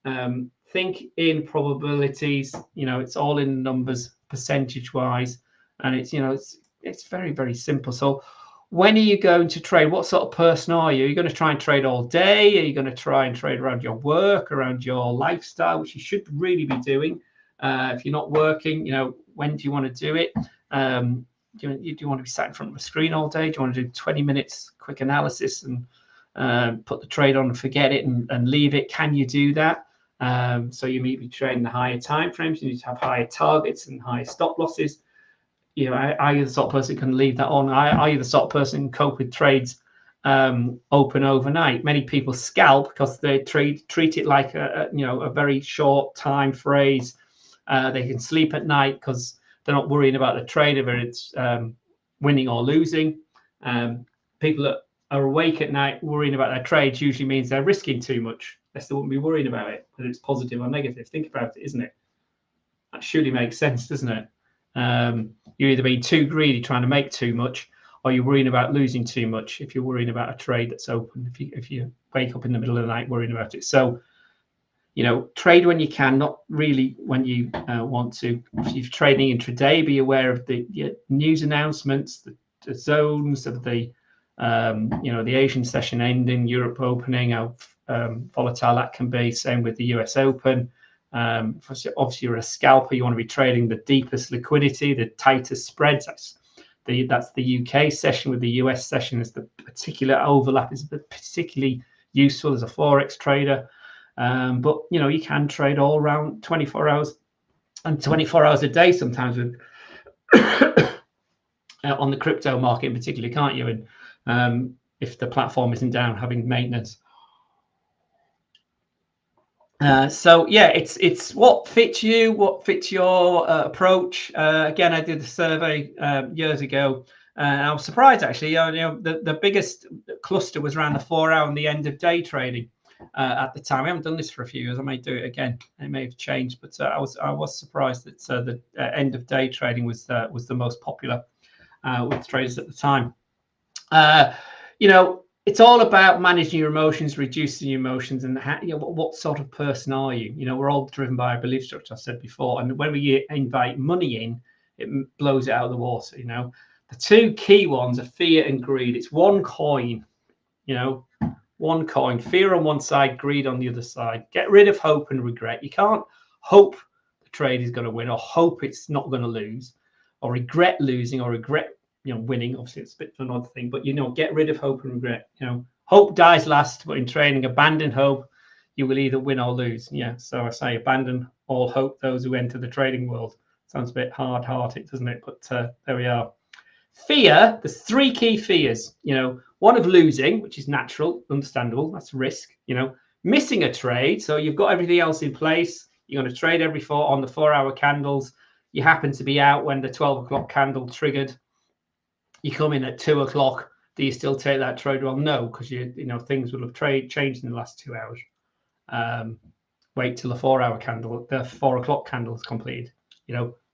Think in probabilities. You know, it's all in numbers, percentage-wise, and it's, you know, it's very, very simple. So when are you going to trade? What sort of person are you? Are you going to try and trade all day? Are you going to try and trade around your work, around your lifestyle, which you should really be doing? If you're not working, you know, when do you want to do it? Do you want to be sat in front of a screen all day? Do you want to do 20 minutes quick analysis and put the trade on and forget it and leave it? Can you do that? So you may be trading the higher time frames. You need to have higher targets and higher stop losses. You know, are you the sort of person who can leave that on? Are you the sort of person who can cope with trades open overnight? Many people scalp because they treat it like a very short time phrase. They can sleep at night because they're not worrying about the trade, whether it's winning or losing. People that are awake at night worrying about their trades usually means they're risking too much. They still wouldn't be worrying about it, whether it's positive or negative. Think about it, isn't it? That surely makes sense, doesn't it? You're either being too greedy, trying to make too much, or you're worrying about losing too much if you're worrying about a trade that's open, if you wake up in the middle of the night worrying about it. So, you know, trade when you can, not really when you want to. If you're trading intraday, be aware of the news announcements, the zones of the the Asian session ending, Europe opening, how volatile that can be. Same with the US Open. Obviously, you're a scalper. You want to be trading the deepest liquidity, the tightest spreads. That's the UK session. With the US session, is the particular overlap is particularly useful as a forex trader. But you can trade all around 24 hours and 24 hours a day sometimes with on the crypto market in particular, can't you? And if the platform isn't down, having maintenance. So yeah, it's what fits you, what fits your approach. Again, I did a survey years ago, and I was surprised actually. The biggest cluster was around the 4 hour and the end of day trading at the time. I haven't done this for a few years. I may do it again. It may have changed, but I was surprised that the end of day trading was the most popular with traders at the time. It's all about managing your emotions, reducing your emotions, and what sort of person are you? We're all driven by a belief structure, I said before, and when we invite money in, it blows it out of the water. The two key ones are fear and greed. It's one coin, one coin. Fear on one side, greed on the other side. Get rid of hope and regret. You can't hope the trade is going to win, or hope it's not going to lose, or regret losing, or regret winning. Obviously it's a bit of an odd thing, but get rid of hope and regret. Hope dies last, but in trading, abandon hope, you will either win or lose. So I say abandon all hope, those who enter the trading world. Sounds a bit hard-hearted, doesn't it? But there we are. Fear, there's three key fears. One of losing, which is natural, understandable, that's risk. Missing a trade, so you've got everything else in place, you're going to trade on the 4 hour candles, you happen to be out when the 12 o'clock candle triggered, you come in at 2 o'clock. Do you still take that trade? Well, no, because things will have changed in the last 2 hours. Wait till the 4 hour candle, the 4 o'clock candle is completed.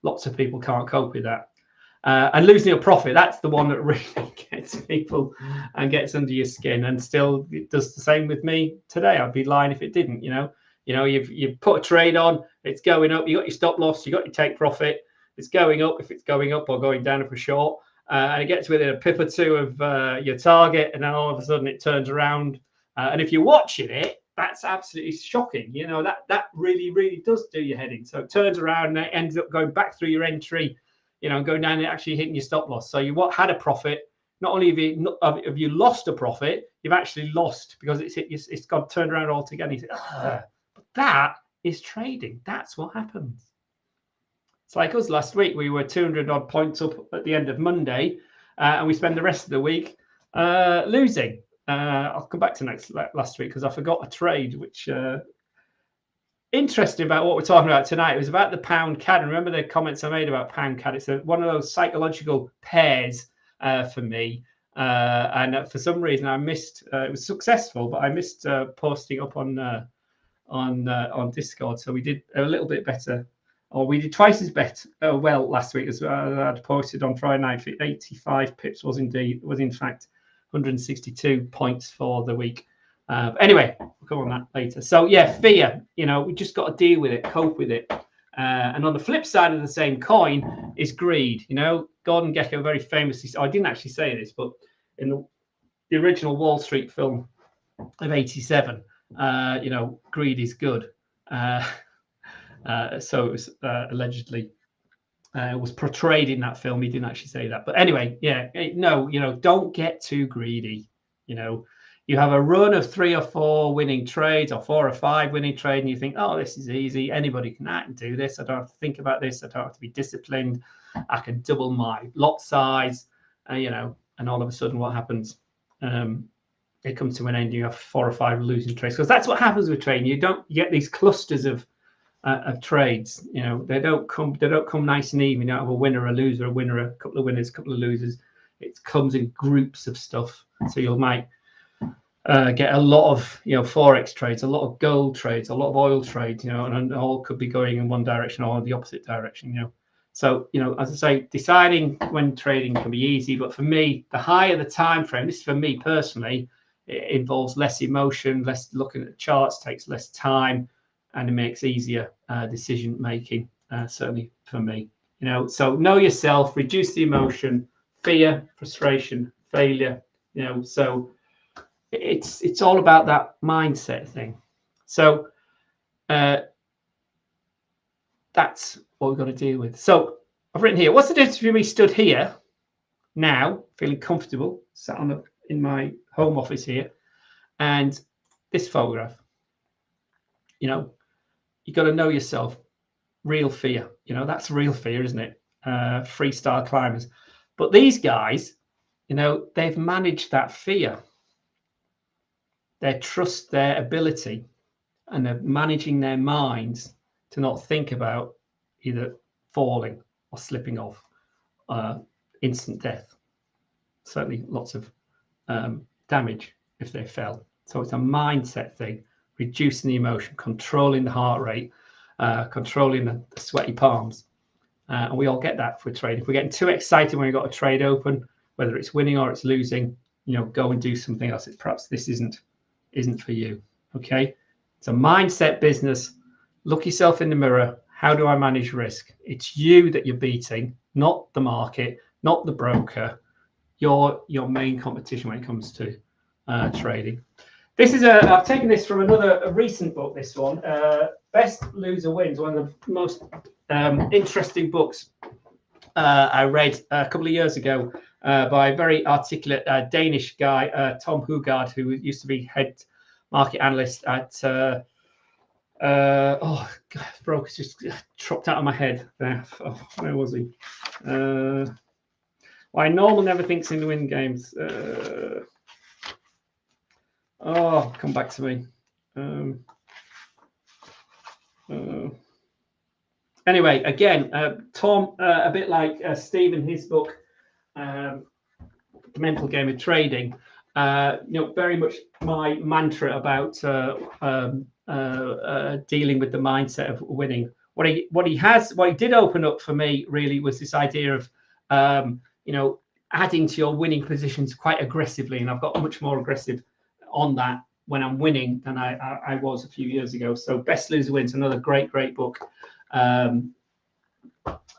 Lots of people can't cope with that. And losing a profit, that's the one that really gets people and gets under your skin. And still, it does the same with me today. I'd be lying if it didn't. You've put a trade on, it's going up. You got your stop loss, you got your take profit. It's going up if it's going up, or going down if we're short. And it gets within a pip or two of your target, and then all of a sudden it turns around. And if you're watching it, that's absolutely shocking. That really, really does do your head in. So it turns around and it ends up going back through your entry, going down and actually hitting your stop loss. So you had a profit. Not only have you lost a profit, you've actually lost because it's got turned around altogether. You say, but that is trading. That's what happens. It's like us last week. We were 200 odd points up at the end of Monday, and we spend the rest of the week losing. I'll come back to last week because I forgot a trade, which interesting about what we're talking about tonight. It was about the pound CAD. And remember the comments I made about pound CAD? It's one of those psychological pairs for me. And for some reason, I missed. It was successful, but I missed posting up on Discord. So we did a little bit better. Or we did twice as well last week as I'd posted on Friday night. 85 pips was in fact 162 points for the week. Anyway, we'll come on that later. So yeah, fear. We just got to deal with it, cope with it. And on the flip side of the same coin is greed. Gordon Gekko very famously. I didn't actually say this, but in the original Wall Street film of '87, greed is good. So it was allegedly was portrayed in that film. He didn't actually say that, but anyway, don't get too greedy. You have a run of 3 or 4 winning trades, or 4 or 5 winning trades, and you think, oh, this is easy. Anybody can do this. I don't have to think about this. I don't have to be disciplined. I can double my lot size, and all of a sudden, what happens? It comes to an end. You have 4 or 5 losing trades, because that's what happens with trading. You get these clusters of trades. They don't come nice and even. You don't have a winner, a loser, a winner, a couple of winners, a couple of losers. It comes in groups of stuff. So you might get a lot of forex trades, a lot of gold trades, a lot of oil trades, and all could be going in one direction or the opposite direction. So as I say, deciding when trading can be easy, but for me, the higher the time frame, this is for me personally, it involves less emotion, less looking at the charts, takes less time, and it makes easier decision making, certainly for me. So know yourself, reduce the emotion, fear, frustration, failure. So it's all about that mindset thing. So that's what we've got to deal with. So I've written here, what's the difference between me stood here now, feeling comfortable, sat on in my home office here, and this photograph? You know, you got to know yourself. Real fear, you know, that's real fear, isn't it? Freestyle climbers. But these guys, you know, they've managed that fear. They trust their ability, and they're managing their minds to not think about either falling or slipping off, instant death. Certainly lots of damage if they fell. So it's a mindset thing, reducing the emotion, controlling the heart rate, controlling the sweaty palms. And we all get that if we're trading. If we're getting too excited when we've got a trade open, whether it's winning or it's losing, you know, go and do something else. Perhaps this isn't for you. Okay, it's a mindset business. Look yourself in the mirror. How do I manage risk? It's you that you're beating, not the market, not the broker. You're your main competition when it comes to trading. This is I've taken this from a recent book. This one, Best Loser Wins, one of the most interesting books I read a couple of years ago by a very articulate Danish guy, Tom Hugard, who used to be head market analyst at oh God, broke, it's just dropped out of my head there. Oh, where was he? Why normal never thinks in the win games. Oh, come back to me. Anyway, again, Tom, a bit like Steve in his book, The Mental Game of Trading, you know, very much my mantra about dealing with the mindset of winning. What he did open up for me really was this idea of, you know, adding to your winning positions quite aggressively, and I've got much more aggressive on that when I'm winning than I was a few years ago. So Best Loser Wins, another great book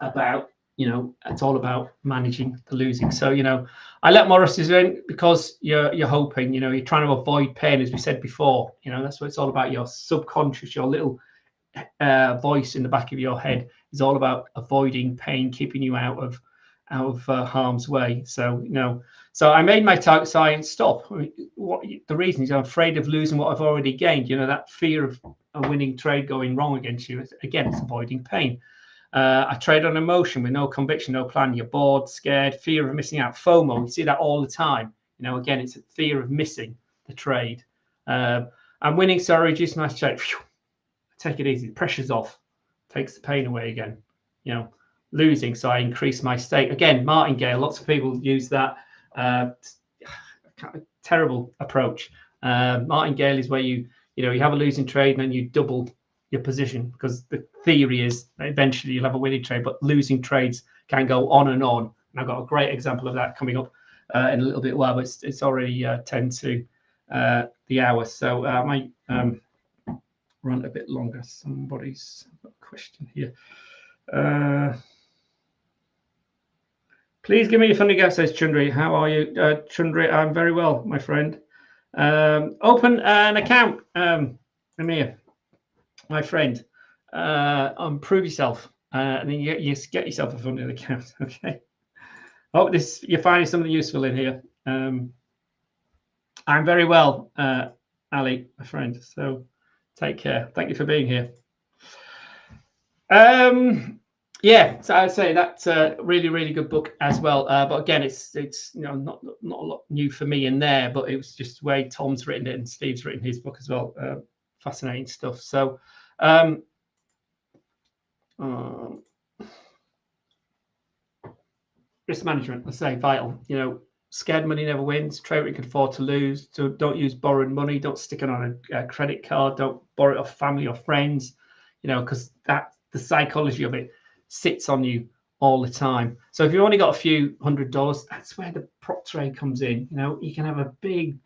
about, you know, it's all about managing the losing. So, you know, I let more rushes in because you're hoping, you know, you're trying to avoid pain, as we said before. You know, that's what it's all about. Your subconscious, your little voice in the back of your head is all about avoiding pain, keeping you out of harm's way. So, you know, so I made my target science stop. What the reason is I'm afraid of losing what I've already gained. You know, that fear of a winning trade going wrong against you. Again, it's avoiding pain. I trade on emotion with no conviction, no plan. You're bored, scared, fear of missing out, FOMO. You see that all the time. You know, again, it's a fear of missing the trade. I'm winning, so I reduce my trade. Take it easy. Pressure's off. Takes the pain away again. You know, losing, so I increase my stake. Again, martingale. Lots of people use that. Terrible approach. Martingale is where you have a losing trade and then you double your position, because the theory is eventually you'll have a winning trade, but losing trades can go on and on. And I've got a great example of that coming up in a little bit while, but it's already 10 to the hour. So I might run a bit longer. Somebody's got a question here. Please give me a funny guess, says Chundri. How are you, Chundri? I'm very well, my friend. Open an account, Amir, my friend. Prove yourself, and then you get yourself a funny account. Okay. Hope you're finding something useful in here. I'm very well, Ali, my friend. So take care. Thank you for being here. Yeah, so I'd say that's a really good book as well. But again, it's you know, not a lot new for me in there, but it was just the way Tom's written it and Steve's written his book as well. Fascinating stuff. So risk management, I say, vital. You know, scared money never wins. Trade what you can afford to lose. So don't use borrowed money. Don't stick it on a credit card. Don't borrow it off family or friends. You know, because the psychology of it sits on you all the time. So if you've only got a few $100, that's where the prop trade comes in. You know, you can have a big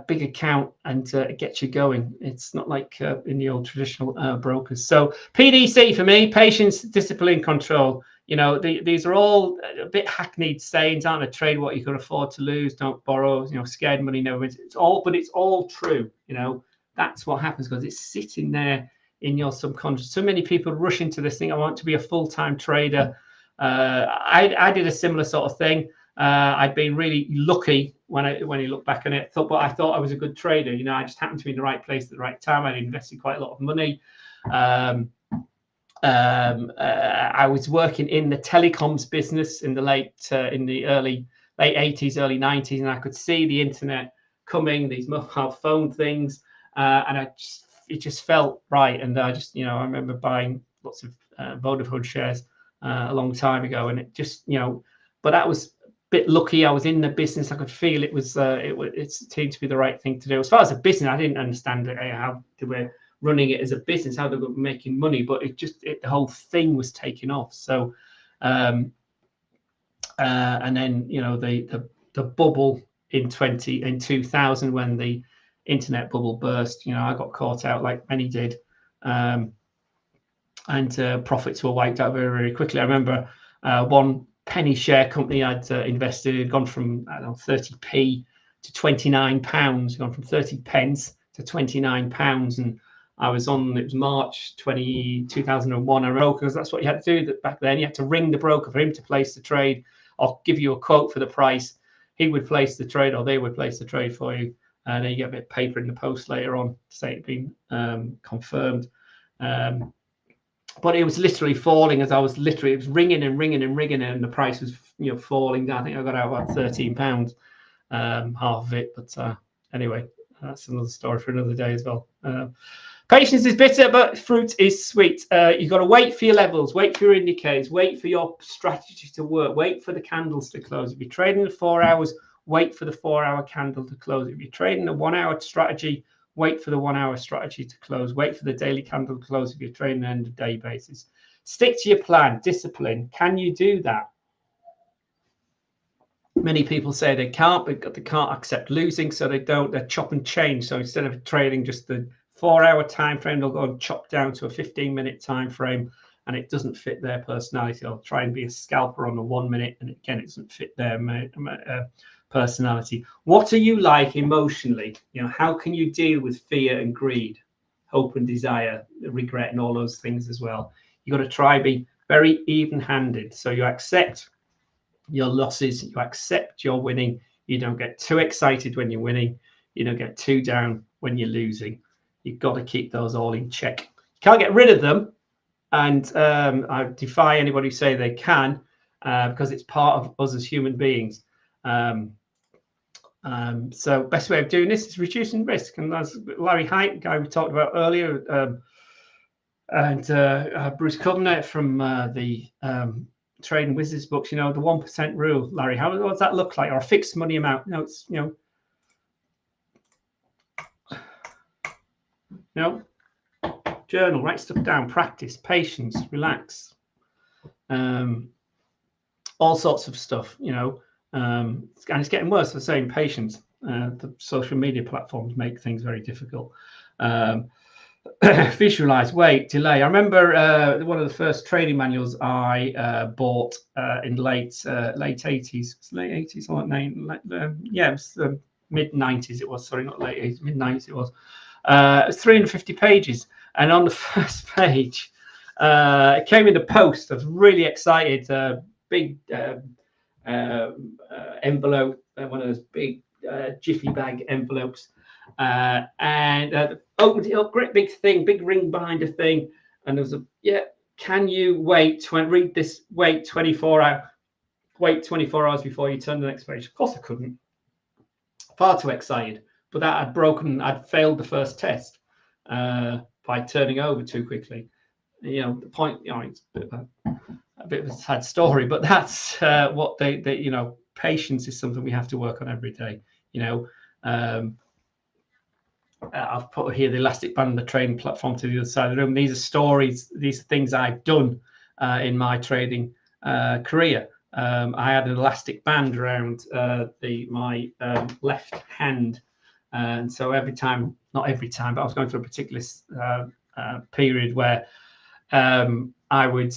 big account and it gets you going. It's not like in the old traditional brokers. So PDC for me, patience, discipline, control. You know, these are all a bit hackneyed sayings, aren't they? Trade what you can afford to lose, don't borrow, you know, scared money never wins. It's all true. You know, that's what happens because it's sitting there in your subconscious. So many people rush into this thing. I want to be a full-time trader. I did a similar sort of thing. I'd been really lucky when you look back on it. But I thought I was a good trader. You know, I just happened to be in the right place at the right time. I'd invested quite a lot of money. I was working in the telecoms business in the early 80s, early 90s, and I could see the internet coming, these mobile phone things, and it just felt right. And I just, I remember buying lots of Vodafone shares a long time ago, and it just, but that was a bit lucky. I was in the business. I could feel it seemed to be the right thing to do. As far as a business, I didn't understand how they were running it as a business, how they were making money, but the whole thing was taking off. So, and then the bubble in 2000 when the internet bubble burst, I got caught out like many did, and profits were wiped out very, very quickly. I remember one penny share company I'd invested in had gone from 30p to £29, gone from 30 pence to £29, and I was on, it was March 2001. I wrote, because that's what you had to do back then. You had to ring the broker for him to place the trade or give you a quote for the price. He would place the trade, or they would place the trade for you. And then you get a bit of paper in the post later on to say it'd been confirmed. But it was literally falling it was ringing and ringing and ringing, and the price was falling down. I think I got out about £13, half of it. But anyway, that's another story for another day as well. Patience is bitter, but fruit is sweet. You've got to wait for your levels, wait for your indicators, wait for your strategy to work, wait for the candles to close. If you're trading the 4 hours, wait for the 4-hour candle to close. If you're trading a 1-hour strategy, wait for the 1-hour strategy to close. Wait for the daily candle to close if you're trading on an end-of-day basis. Stick to your plan, discipline. Can you do that? Many people say they can't, but they can't accept losing, so they don't. They chop and change. So instead of trading just the 4-hour time frame, they'll go and chop down to a 15-minute time frame, and it doesn't fit their personality. They'll try and be a scalper on the 1 minute, and again, it doesn't fit their personality. What are you like emotionally? How can you deal with fear and greed, hope and desire, regret, and all those things as well? You've got to try be very even-handed. So you accept your losses, you accept your winning. You don't get too excited when you're winning. You don't get too down when you're losing. You've got to keep those all in check. You can't get rid of them, and I defy anybody who say they can, because it's part of us as human beings. So best way of doing this is reducing risk, and that's Larry Hite, the guy we talked about earlier, and Bruce Covner from the Trading Wizards books. The 1% rule. Larry, how does that look like? Or a fixed money amount? It's journal, write stuff down, practice, patience, relax, all sorts of stuff, and it's getting worse. The same patience. The social media platforms make things very difficult. Visualize, wait, delay. I remember one of the first trading manuals I bought in late 80s, late 80s or it was mid 90s. It was, sorry, not late 80s, mid 90s. It was 350 pages, and on the first page, it came in the post. I was really excited. Big envelope, one of those big jiffy bag envelopes, and opened it up, great big thing, big ring binder thing, and there was can you wait to read this? Wait 24 hours before you turn to the next page. Of course I couldn't. Far too excited. But that I'd failed the first test by turning over too quickly. The point, it's a bit of a sad story, but that's what they patience is something we have to work on every day. I've put here the elastic band and the trading platform to the other side of the room. These are stories, these are things I've done in my trading career. I had an elastic band around my left hand. And so not every time, but I was going through a particular period where I would,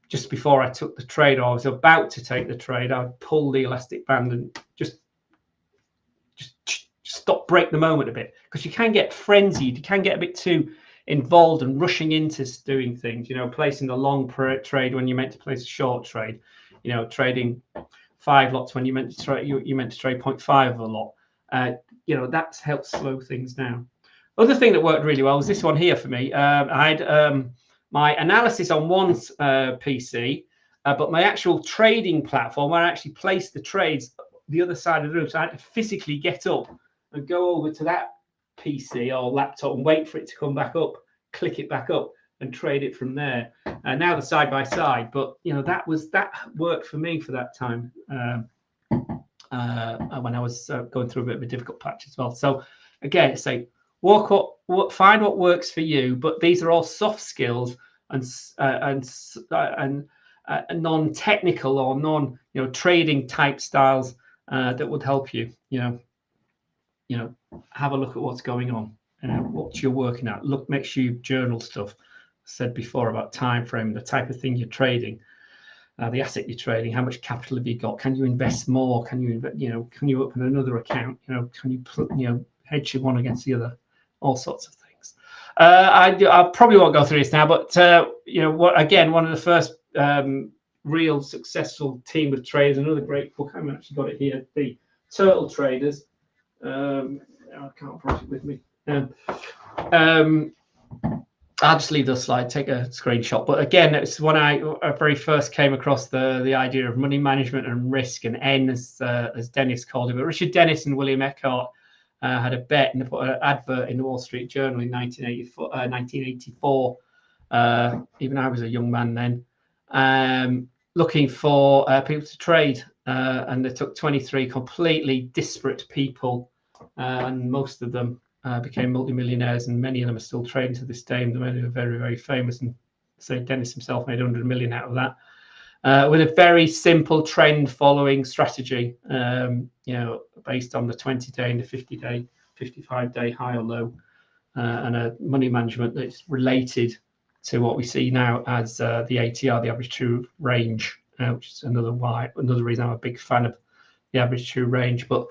just before I took the trade, or I was about to take the trade, I would pull the elastic band and just break the moment a bit, because you can get frenzied, you can get a bit too involved and rushing into doing things, you know, placing a long trade when you meant to place a short trade, you know, trading 5 lots when you meant to trade you meant to trade 0.5 of a lot. You know, that's helped slow things down. Other thing that worked really well was this one here for me. I had my analysis on one PC, but my actual trading platform where I actually placed the trades the other side of the room. So I had to physically get up and go over to that PC or laptop and wait for it to come back up, click it back up and trade it from there. Now they're side by side, but you know, that worked for me for that time when I was going through a bit of a difficult patch as well. So again, say walk up, find what works for you, but these are all soft skills and non-technical or trading type styles that would help you. You know, have a look at what's going on, what you're working at. Look, make sure you journal stuff. I said before about time frame, the type of thing you're trading, the asset you're trading, how much capital have you got? Can you invest more? Can you can you open another account? Can you hedge one against the other? All sorts of things. I probably won't go through this now, but again, one of the first real successful team of traders. Another great book. I've actually got it here. The Turtle Traders. I can't bring it with me. I'll just leave the slide, take a screenshot. But again, it's when I very first came across the idea of money management and risk, and N as Dennis called it. But Richard Dennis and William Eckhart had a bet and they put an advert in the Wall Street Journal in 1984. Even I was a young man then, looking for people to trade. And they took 23 completely disparate people, and most of them became multimillionaires, and many of them are still trading to this day. And many are very, very famous. And say Dennis himself made 100 million out of that, with a very simple trend-following strategy. Based on the 20-day and the 50-day, 55-day high or low, and a money management that's related to what we see now as the ATR, the average true range. Which is another reason I'm a big fan of the average true range. But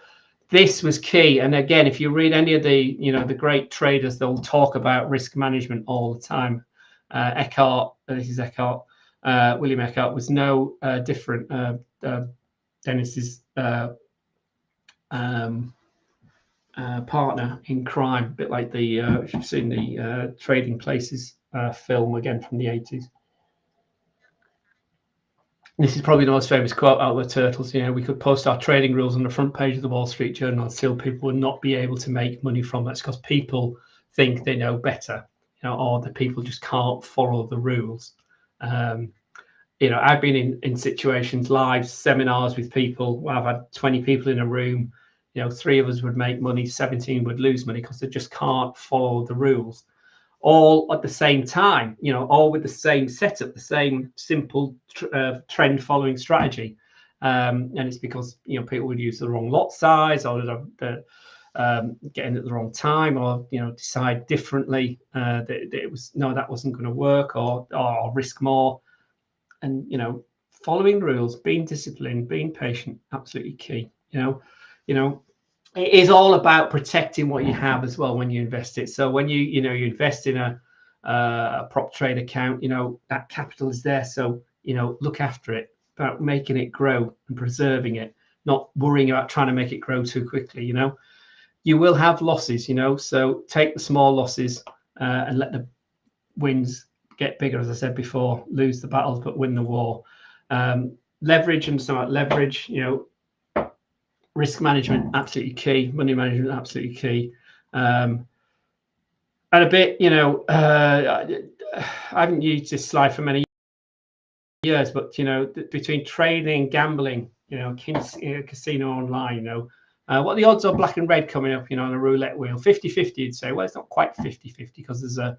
this was key. And again, if you read any of the the great traders, they'll talk about risk management all the time. Eckhart, this is Eckhart, William Eckhart was no different. Dennis's partner in crime, a bit like the if you've seen the Trading Places film again from the 80s. This is probably the most famous quote out of the Turtles. We could post our trading rules on the front page of the Wall Street Journal and still people would not be able to make money from that. It's because people think they know better, or the people just can't follow the rules. I've been in situations, live seminars with people where I've had 20 people in a room. 3 of us would make money, 17 would lose money because they just can't follow the rules. All at the same time, all with the same setup, the same simple trend following strategy. And it's because, people would use the wrong lot size, or get in at the wrong time, or, decide differently that that wasn't going to work, or risk more. And, following rules, being disciplined, being patient, absolutely key. It is all about protecting what you have as well when you invest it. So when you invest in a prop trade account, that capital is there. So look after it, about making it grow and preserving it, not worrying about trying to make it grow too quickly. You will have losses. So take the small losses and let the wins get bigger. As I said before, lose the battles but win the war. Leverage and something like leverage. Risk management, absolutely key. Money management, absolutely key. And a bit, I haven't used this slide for many years, but, between trading, gambling, casino online, what are the odds of black and red coming up, on a roulette wheel? 50-50, you'd say. Well, it's not quite 50-50 because there's a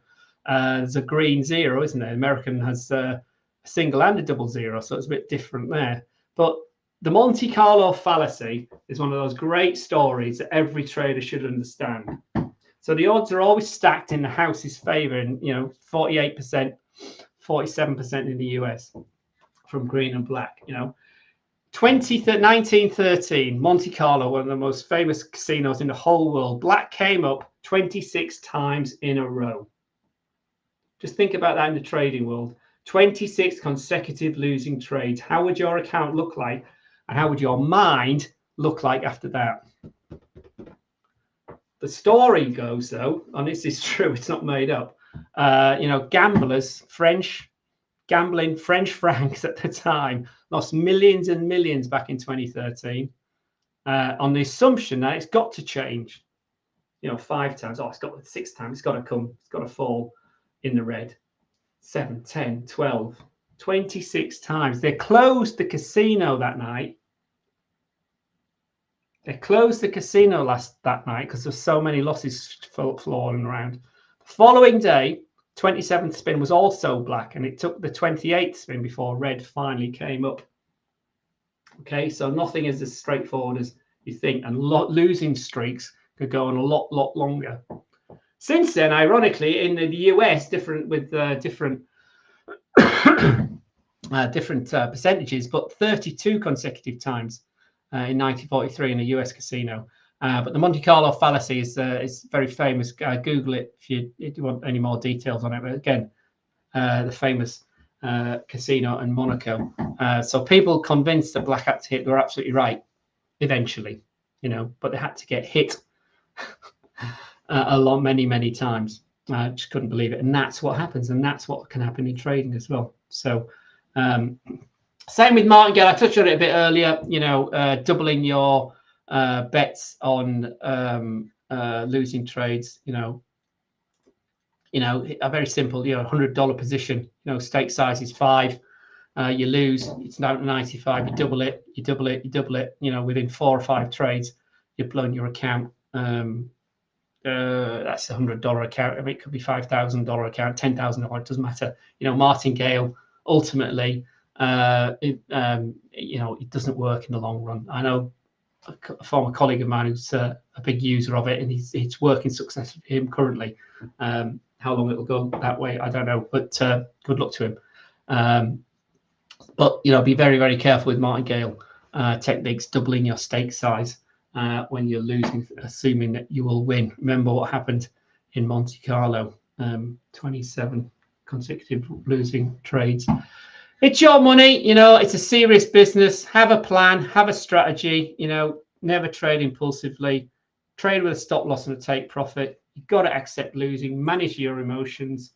green zero, isn't there? American has a single and a double zero, so it's a bit different there. But the Monte Carlo fallacy is one of those great stories that every trader should understand. So the odds are always stacked in the house's favor, and 48%, 47% in the US from green and black. 1913, Monte Carlo, one of the most famous casinos in the whole world. Black came up 26 times in a row. Just think about that in the trading world. 26 consecutive losing trades. How would your account look like? And how would your mind look like after that? The story goes, though, and this is true, it's not made up. Gamblers, gambling French francs at the time, lost millions and millions back in 2013 on the assumption that it's got to change. 5 times. Oh, it's got 6 times. It's got to come. It's got to fall in the red. 7, 10, 12, 26 times. They closed the casino that night. They closed the casino that night because there's so many losses flowing around. The following day, 27th spin was also black, and it took the 28th spin before red finally came up. Okay, so nothing is as straightforward as you think, and losing streaks could go on a lot longer. Since then, ironically, in the US, different percentages, but 32 consecutive times in 1943 in a US casino. But the Monte Carlo fallacy is very famous. Google it if you want any more details on it. But again, the famous casino in Monaco. So people convinced that black had to hit, they were absolutely right eventually, but they had to get hit many times. I just couldn't believe it. And that's what happens. And that's what can happen in trading as well. So same with martingale. I touched on it a bit earlier, doubling your bets on losing trades, a very simple, $100 position, stake size is 5. You lose, it's down to 95, you double it, within 4 or 5 trades, you've blown your account. That's a $100 account. I mean, it could be $5,000 account, $10,000, it doesn't matter. Martingale, ultimately, it doesn't work in the long run. I know a former colleague of mine who's a big user of it, and it's working successfully for him currently. How long it'll go that way, I don't know, but good luck to him. But be very, very careful with martingale techniques, doubling your stake size when you're losing, assuming that you will win. Remember what happened in Monte Carlo, 27 consecutive losing trades. It's your money, it's a serious business. Have a plan, have a strategy, never trade impulsively, trade with a stop loss and a take profit. You've got to accept losing, manage your emotions.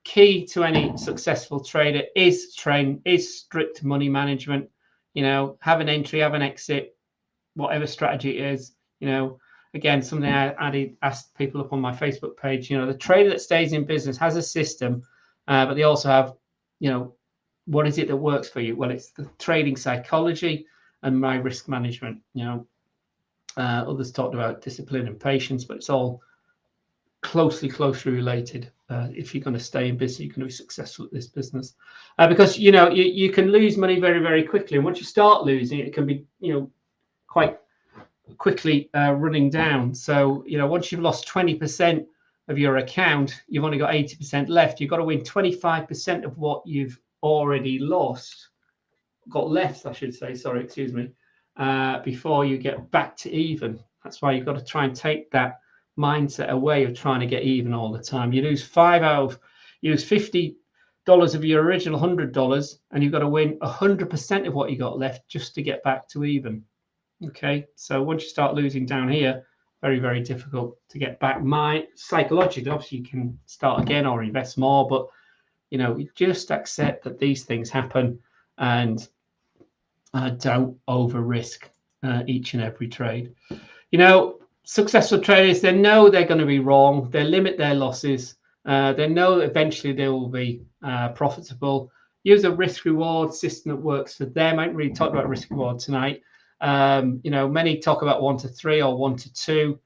Key to any successful trader is strict money management. Have an entry, have an exit, whatever strategy it is. Again, something I asked people up on my Facebook page. The trader that stays in business has a system, but they also have, what is it that works for you? Well, it's the trading psychology and my risk management. Others talked about discipline and patience, but it's all closely related. If you're going to stay in business, you're going to be successful at this business, because you can lose money very, very quickly, and once you start losing, it can be quite quickly running down. So once you've lost 20% of your account, you've only got 80% left. You've got to win 25% of what you've already got left, I should say. Sorry, excuse me. Before you get back to even. That's why you've got to try and take that mindset away of trying to get even all the time. You lose $50 of your original $100, and you've got to win 100% of what you got left just to get back to even. Okay, so once you start losing down here, very, very difficult to get back. Psychologically, obviously, you can start again or invest more, but you just accept that these things happen, and don't over risk each and every trade. Successful traders, they know they're going to be wrong. They limit their losses. They know that eventually they will be profitable. Use a risk reward system that works for them. I haven't really talked about risk reward tonight. Many talk about 1 to 3 or 1 to 2.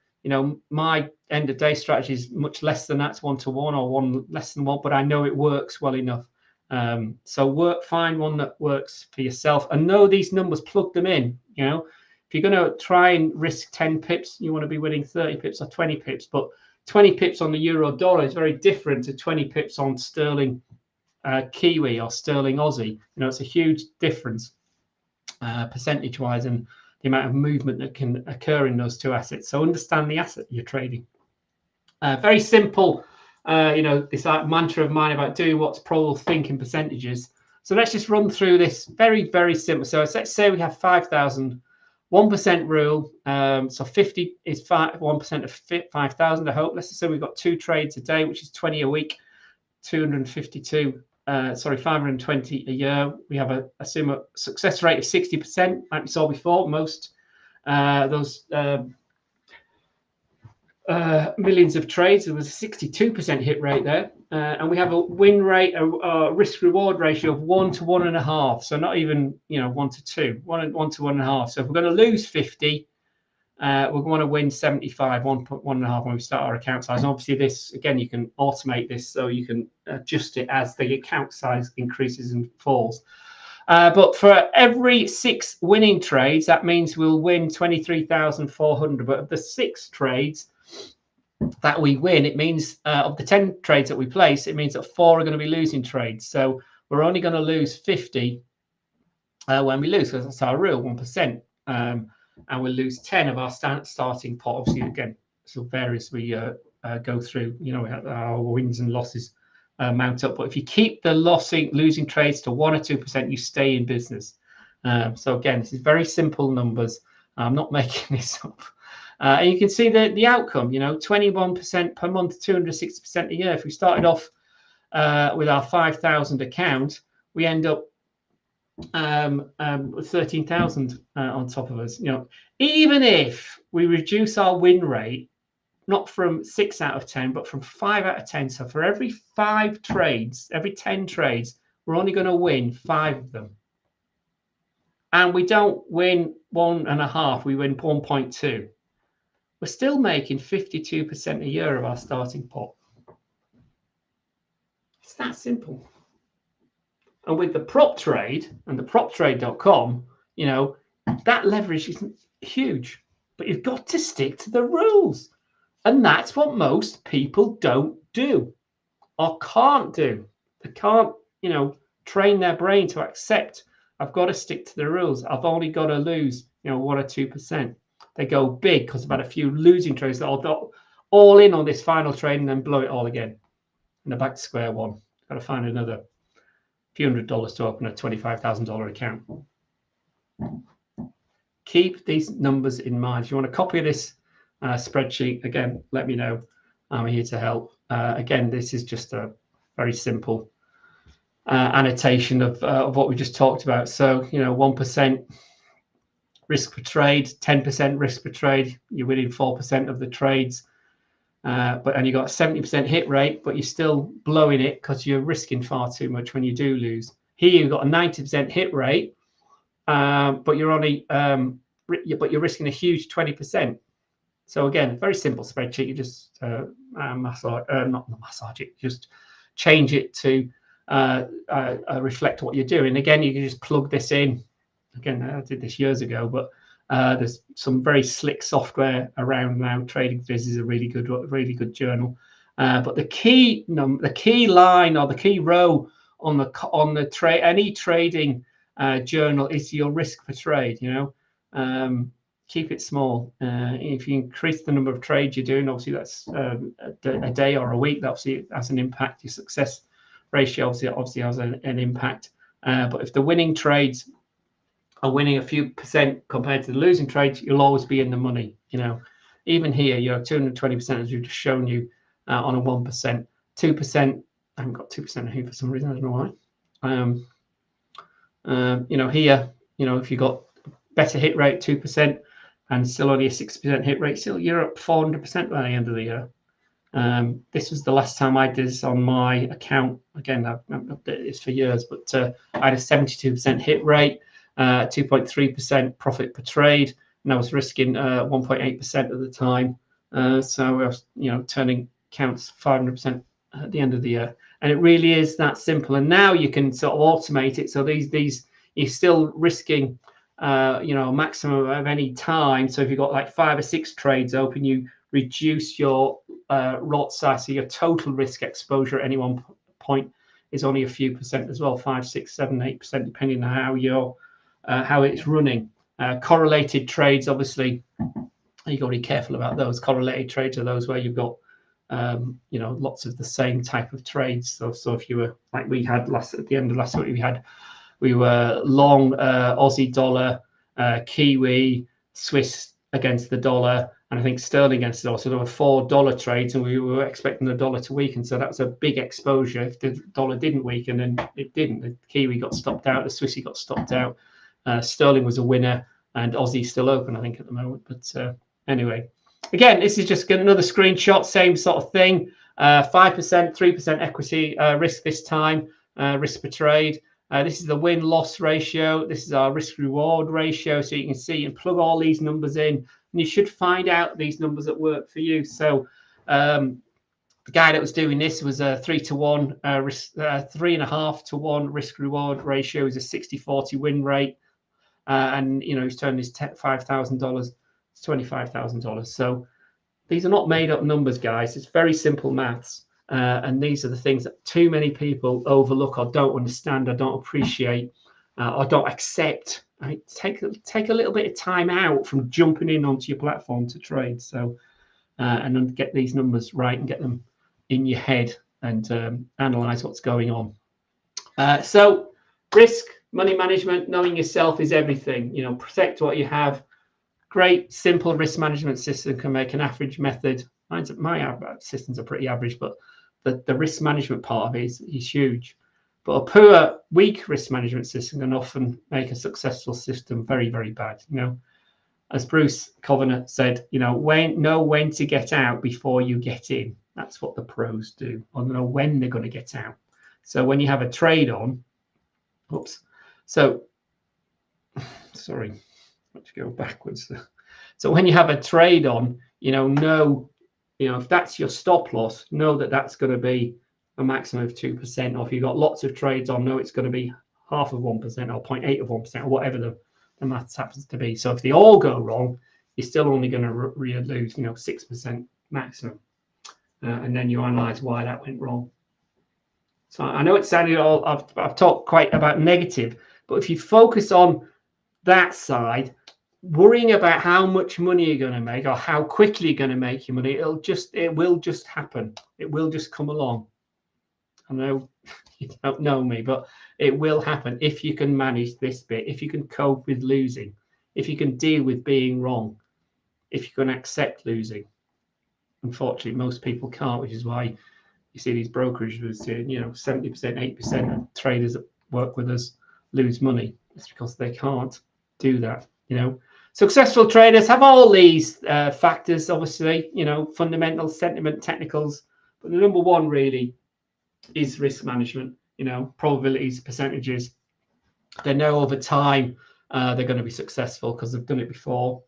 My end of day strategy is much less than that. It's 1 to 1 or 1 less than 1, but I know it works well enough. So find one that works for yourself, and know these numbers, plug them in. If you're going to try and risk 10 pips, you want to be winning 30 pips or 20 pips, but 20 pips on the euro dollar is very different to 20 pips on sterling Kiwi or sterling Aussie. It's a huge difference percentage wise, and the amount of movement that can occur in those two assets. So understand the asset you're trading. Very simple this mantra of mine about doing what's probable, think in percentages. So let's just run through this very, very simple. So let's say we have 5,000, 1% rule. So 50 is 1% of 5,000, I hope. Let's say we've got 2 trades a day, which is 20 a week, 520 a year. We have assume a success rate of 60%, like we saw before. Most those millions of trades, there was a 62% hit rate there, and we have a win rate, a risk reward ratio of 1 to 1.5. So not even 1 to 2, 1 to 1.5. So if we're going to lose 50, we're going to win 75, 1.5 when we start our account size. And obviously, this again, you can automate this, so you can adjust it as the account size increases and falls. But for every 6 winning trades, that means we'll win 23,400. But of the 6 trades that we win, it means of the 10 trades that we place, it means that 4 are going to be losing trades. So we're only going to lose 50 when we lose, because that's our rule, 1%. And we'll lose 10 of our starting pot. Obviously, again, so varies we go through. We have our wins and losses mount up. But if you keep the losing trades to 1 or 2%, you stay in business. So again, this is very simple numbers. I'm not making this up. And you can see the outcome, 21% per month, 260% a year. If we started off with our 5,000 account, we end up 13,000 on top of us. Even if we reduce our win rate, not from 6 out of 10, but from 5 out of 10. So for every 5 trades, every 10 trades, we're only going to win 5 of them. And we don't win 1.5, we win 1.2. We're still making 52% a year of our starting pot. It's that simple. And with the prop trade and the proptrade.com, that leverage isn't huge, but you've got to stick to the rules. And that's what most people don't do or can't do. They can't, train their brain to accept, I've got to stick to the rules. I've only got to lose, 1 or 2%. They go big because they've had a few losing trades that are all in on this final trade and then blow it all again. And they're back to square one. Got to find another few $100s to open a $25,000 account. Keep these numbers in mind. If you want a copy of this spreadsheet, again, let me know. I'm here to help. Again, this is just a very simple annotation of what we just talked about. So, 1% risk per trade, 10% risk per trade, you're winning 4% of the trades. And you got a 70% hit rate, but you're still blowing it because you're risking far too much when you do lose. Here you've got a 90% hit rate, but you're only you're risking a huge 20%. So again, very simple spreadsheet. You just massage it, just change it to reflect what you're doing. Again, you can just plug this in. Again, I did this years ago, but there's some very slick software around now. TradingViz is a really good journal. But the key line or the key row on the trade, any trading journal, is your risk per trade. Keep it small. If you increase the number of trades you're doing, obviously that's a day or a week. That obviously has an impact. Your success ratio obviously has an impact. But if the winning trades are winning a few percent compared to the losing trades, you'll always be in the money. Even here, you're 220%, as we've just shown you, on a 1%, 2%. I haven't got 2% here for some reason. I don't know why. Here, if you got better hit rate, 2%, and still only a 6% hit rate, still you're up 400% by the end of the year. This was the last time I did this on my account. Again, I've updated this for years, but I had a 72% hit rate, 2.3% profit per trade, and I was risking 1.8% at the time. So I was, turning counts 500% at the end of the year, and it really is that simple. And now you can sort of automate it. So these you're still risking, a maximum of any time. So if you've got like 5 or 6 trades open, you reduce your lot size, so your total risk exposure at any one point is only a few percent as well, 5, 6, 7, 8%, depending on how it's running. Correlated trades, obviously, you've got to be careful about those. Correlated trades are those where you've got you know, lots of the same type of trades. So if you were like we had at the end of last week, we were long Aussie dollar, Kiwi, Swiss against the dollar, and I think sterling against the dollar. So there were $4 trades, and we were expecting the dollar to weaken. So that was a big exposure. If the dollar didn't weaken, and it didn't, the Kiwi got stopped out, the Swissy got stopped out. Sterling was a winner, and Aussie's still open, I think, at the moment. But anyway, again, this is just another screenshot, same sort of thing. 5%, 3% equity risk this time, risk per trade. This is the win-loss ratio. This is our risk-reward ratio. So you can see and plug all these numbers in, and you should find out these numbers that work for you. So the guy that was doing this was a 3-to-1 risk, 3.5 to 1 risk-reward ratio. Is a 60-40 win rate, and you know he's turned his $5,000 to $25,000. So these are not made-up numbers, guys. It's very simple maths. And these are the things that too many people overlook or don't understand or don't appreciate or don't accept. Right? Take a little bit of time out from jumping in onto your platform to trade. So and then get these numbers right and get them in your head and analyze what's going on. So risk, money management, knowing yourself is everything. You know, protect what you have. Great, simple risk management system can make an average method. My systems are pretty average, but the risk management part of it is huge. But a poor, weak risk management system can often make a successful system very, very bad. You know, as Bruce Covenant said, you know, know when to get out before you get in. That's what the pros do. Or know when they're going to get out. So when you have a trade on, oops. So sorry, let's go backwards. So when you have a trade on, you know, if that's your stop loss, know that that's going to be a maximum of 2%. Or if you've got lots of trades on, know it's going to be half of 1% or 0.8 of 1% or whatever the maths happens to be. So if they all go wrong, you're still only going to lose, you know, 6% maximum. And then you analyze why that went wrong. So I know it sounded all, I've talked quite about negative, but if you focus on that side, worrying about how much money you're going to make or how quickly you're going to make your money, it will just happen. It will just come along. I know you don't know me, but it will happen if you can manage this bit, if you can cope with losing, if you can deal with being wrong, if you can accept losing. Unfortunately, most people can't, which is why you see these brokerages, you know, 70%, 8% of traders that work with us lose money. It's because they can't do that, you know. Successful traders have all these factors, obviously, you know, fundamentals, sentiment, technicals, but the number one really is risk management, you know, probabilities, percentages. They know over time they're going to be successful because they've done it before.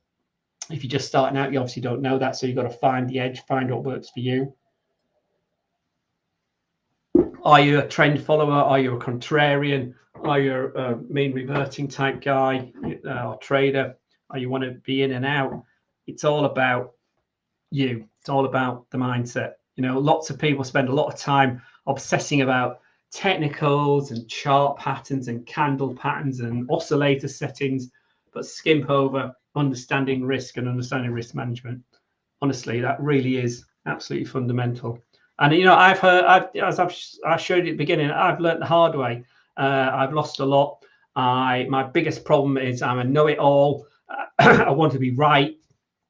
If you're just starting out, you obviously don't know that, so you've got to find the edge, find what works for you. Are you a trend follower? Are you a contrarian? Are you a mean reverting type guy or trader? Or you want to be in and out? It's all about you. It's all about the mindset. You know, lots of people spend a lot of time obsessing about technicals and chart patterns and candle patterns and oscillator settings, but skimp over understanding risk and understanding risk management. Honestly, that really is absolutely fundamental. And you know, as I showed you at the beginning, I've learned the hard way. I've lost a lot. My biggest problem is I'm a know-it-all. I want to be right.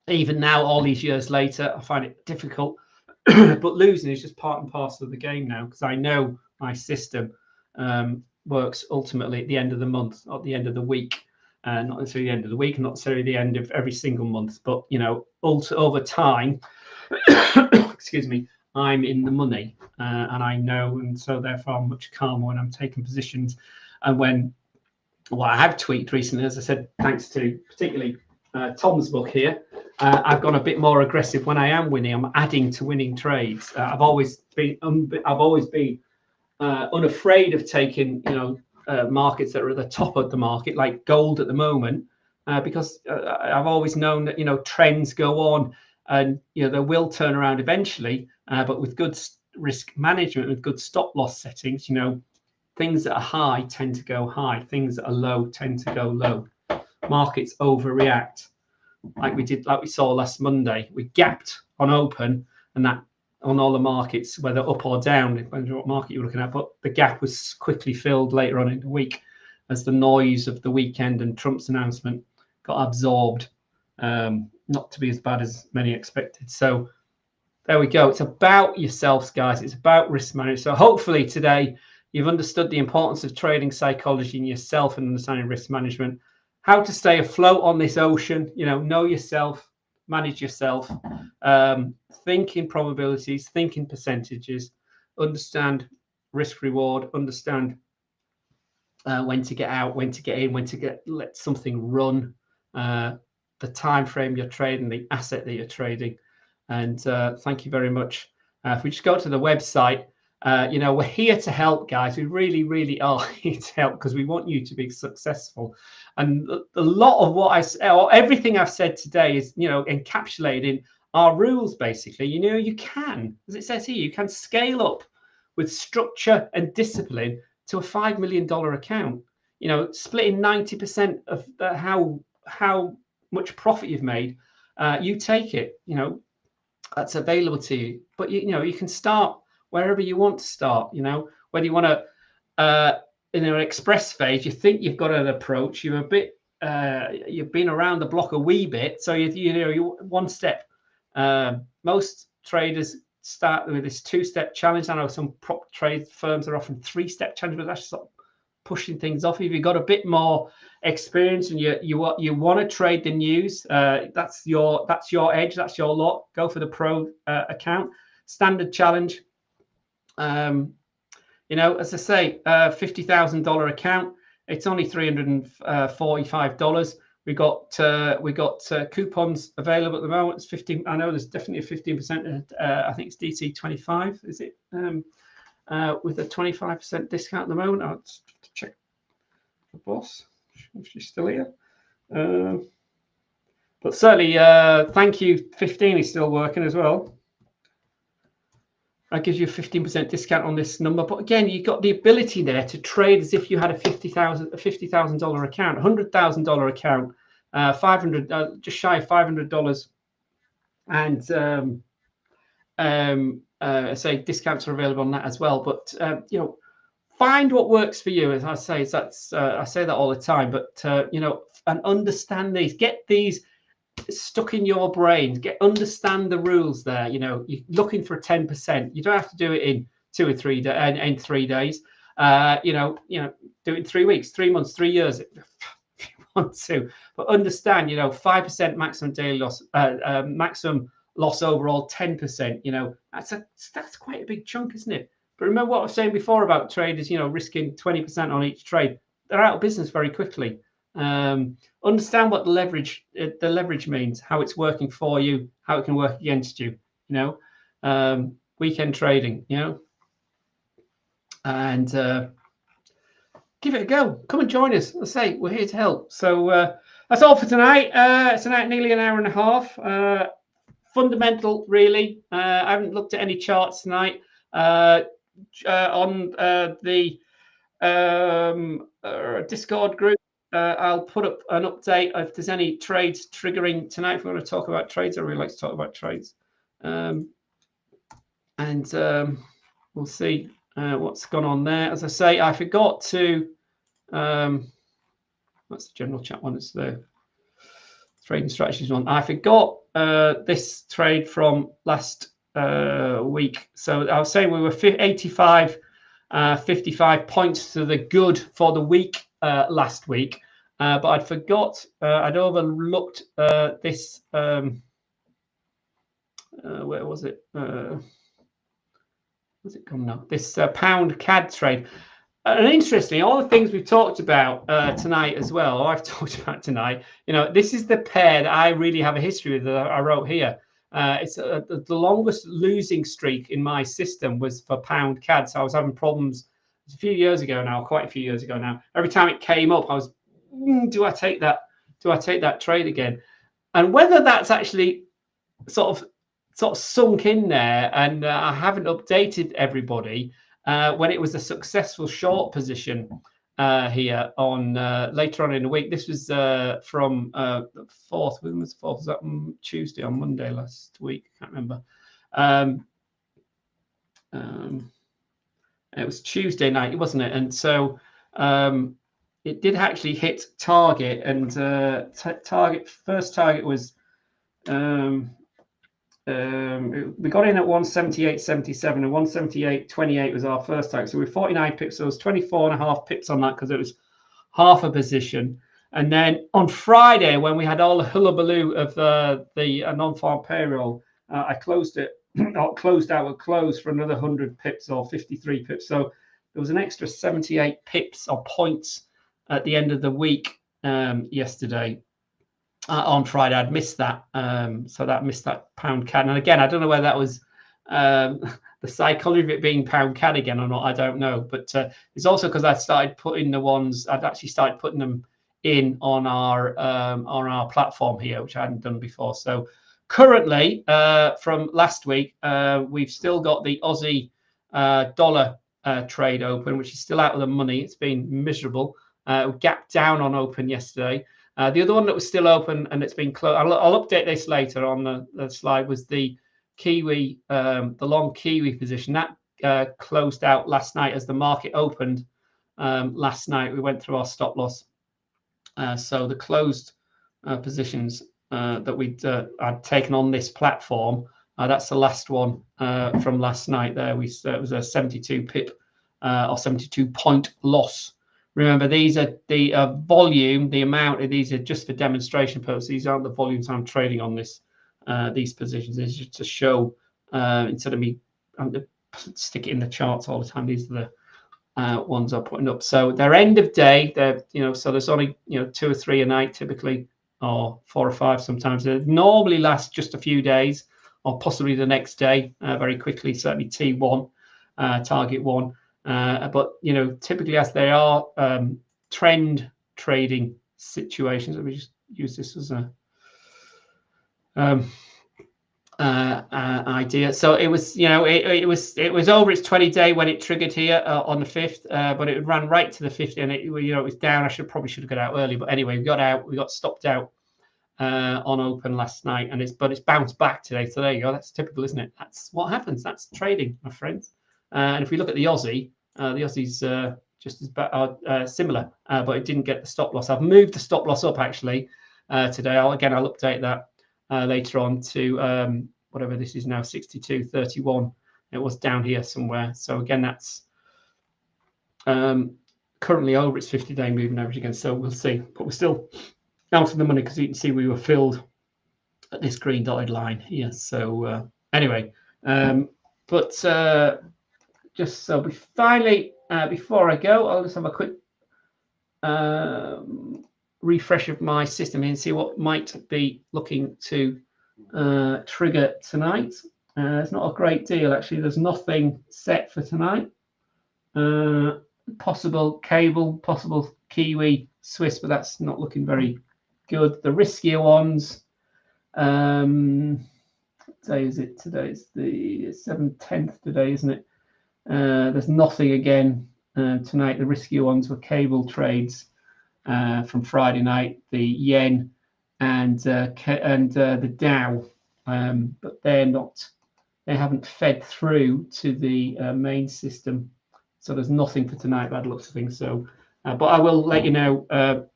Even now, all these years later, I find it difficult. But losing is just part and parcel of the game now, because I know my system works ultimately at the end of the month, not the end of the week, not necessarily the end of the week, not necessarily the end of every single month, but you know, over time, excuse me, I'm in the money, and I know, and so therefore I'm much calmer when I'm taking positions. And when, well, I have tweaked recently, as I said, thanks to particularly Tom's book here, I've gone a bit more aggressive when I am winning. I'm adding to winning trades. I've always been unafraid of taking, you know, markets that are at the top of the market, like gold at the moment, because I've always known that, you know, trends go on, and you know they will turn around eventually. But with good risk management, with good stop loss settings, you know, things that are high tend to go high. Things that are low tend to go low. Markets overreact, like we saw last Monday. We gapped on open, and that on all the markets, whether up or down, depending on what market you're looking at. But the gap was quickly filled later on in the week as the noise of the weekend and Trump's announcement got absorbed, not to be as bad as many expected. So there we go. It's about yourselves, guys. It's about risk management. So hopefully today you've understood the importance of trading psychology in yourself and understanding risk management, how to stay afloat on this ocean, know yourself, manage yourself, think in probabilities, think in percentages, understand risk reward, understand when to get out, when to get in, when to let something run, the time frame you're trading, the asset that you're trading. And thank you very much. If we just go to the website, we're here to help, guys. We really, really are here to help because we want you to be successful. And a lot of what I say, or everything I've said today is, encapsulated in our rules, basically. You can, as it says here, you can scale up with structure and discipline to a $5 million account. Splitting 90% of how much profit you've made, you take it. That's available to you. But you can start wherever you want to start. Whether you want to in an express phase, you think you've got an approach, you're a bit you've been around the block a wee bit, so you one step. Most traders start with this 2-step challenge. I know some prop trade firms are offering 3-step challenge, but that's sort of pushing things off. If you've got a bit more experience and you want to trade the news, that's your edge, that's your lot. Go for the pro account. Standard challenge. As I say, $50,000 account. It's only $345. We got coupons available at the moment. It's 15. I know there's definitely a 15%. I think it's DT 25. Is it with a 25% discount at the moment? I'll check the boss if she's still here. But certainly, thank you. 15 is still working as well. That gives you a 15% discount on this number. But again, you've got the ability there to trade as if you had a $50,000 account, $100,000 account, $500, just shy of $500, and say discounts are available on that as well. But find what works for you. As I say, I say that all the time. But and understand these, get these stuck in your brain, understand the rules there. You're looking for a 10%. You don't have to do it in 2 or 3 days, in 3 days. Do it in 3 weeks, 3 months, 3 years if you want to. But understand, 5% maximum daily loss, maximum loss overall, 10%. That's quite a big chunk, isn't it? But remember what I was saying before about traders, risking 20% on each trade. They're out of business very quickly. Understand what the leverage means, how it's working for you, how it can work against you. Weekend trading, and give it a go. Come and join us. Let's say we're here to help. So that's all for tonight. It's nearly an hour and a half. Fundamental, really. I haven't looked at any charts tonight. On the Discord group, I'll put up an update if there's any trades triggering tonight. If we want to talk about trades, I really like to talk about trades. And we'll see what's gone on there. As I say, I forgot to that's the general chat one. It's the trading strategies one. I forgot this trade from last week. So I was saying we were 85 55 points to the good for the week last week, but I'd forgot, I'd overlooked this, where was it? Where's it gone now? This pound CAD trade. And interestingly, all the things we've talked about tonight as well, or I've talked about tonight, this is the pair that I really have a history with that I wrote here. It's the longest losing streak in my system was for pound CAD. So I was having problems a few years ago now, quite a few years ago now. Every time it came up, I was, do I take that? Do I take that trade again? And whether that's actually sort of sunk in there, and I haven't updated everybody when it was a successful short position here on later on in the week. This was from the 4th. When was the 4th? Was that on Tuesday or Monday last week? I can't remember. It was Tuesday night, wasn't it? And so it did actually hit target, and first target was we got in at 178.77, and 178.28 was our first target. So we're 49 pips. So it was 24.5 pips on that because it was half a position. And then on Friday, when we had all the hullabaloo of the non-farm payroll, I closed it, closed out with close for another 100 pips or 53 pips. So there was an extra 78 pips or points at the end of the week yesterday. On Friday, I'd missed that, so that missed that pound CAD. And again, I don't know whether that was the psychology of it being pound CAD again or not. I don't know, but it's also because I started putting the ones. I'd actually started putting them in on our platform here, which I hadn't done before. So currently, from last week, we've still got the Aussie dollar trade open, which is still out of the money. It's been miserable. Gapped down on open yesterday. The other one that was still open and it's been closed, I'll update this later on the slide, was the Kiwi, the long Kiwi position. That closed out last night as the market opened last night. We went through our stop loss. So the closed positions that I'd taken on this platform, that's the last one from last night there. It was a 72 pip or 72 point loss. Remember, these are the volume, the amount of these are just for demonstration purposes. These aren't the volumes I'm trading on these positions. It's just to show, instead of me stick it in the charts all the time, these are the ones I'm putting up. So they're end of day. They're, so there's only, 2 or 3 a night typically, or 4 or 5 sometimes. They normally last just a few days or possibly the next day very quickly, certainly T1, target 1. But typically, as they are trend trading situations, let me just use this as a idea. So it was, it was over its 20-day when it triggered here on the 5th, but it ran right to the 50th, and it was down. I probably should have got out early, but anyway, we got stopped out on open last night, and it's bounced back today. So there you go. That's typical, isn't it? That's what happens. That's trading, my friends. And if we look at the Aussie's just as bad, similar, but it didn't get the stop loss. I've moved the stop loss up actually today. I'll update that later on to whatever this is now, 62.31. It was down here somewhere. So again, that's currently over its 50-day moving average again. So we'll see, but we're still out of the money because you can see we were filled at this green dotted line here. So anyway, just so we finally, before I go, I'll just have a quick refresh of my system here and see what might be looking to trigger tonight. It's not a great deal, actually. There's nothing set for tonight. Possible cable, possible Kiwi, Swiss, but that's not looking very good. The riskier ones, what day is it today? It's the 10th today, isn't it? There's nothing again tonight. The riskier ones were cable trades from Friday night, the yen and the Dow, but they haven't fed through to the main system, so there's nothing for tonight by the looks of things. So, but I will let you know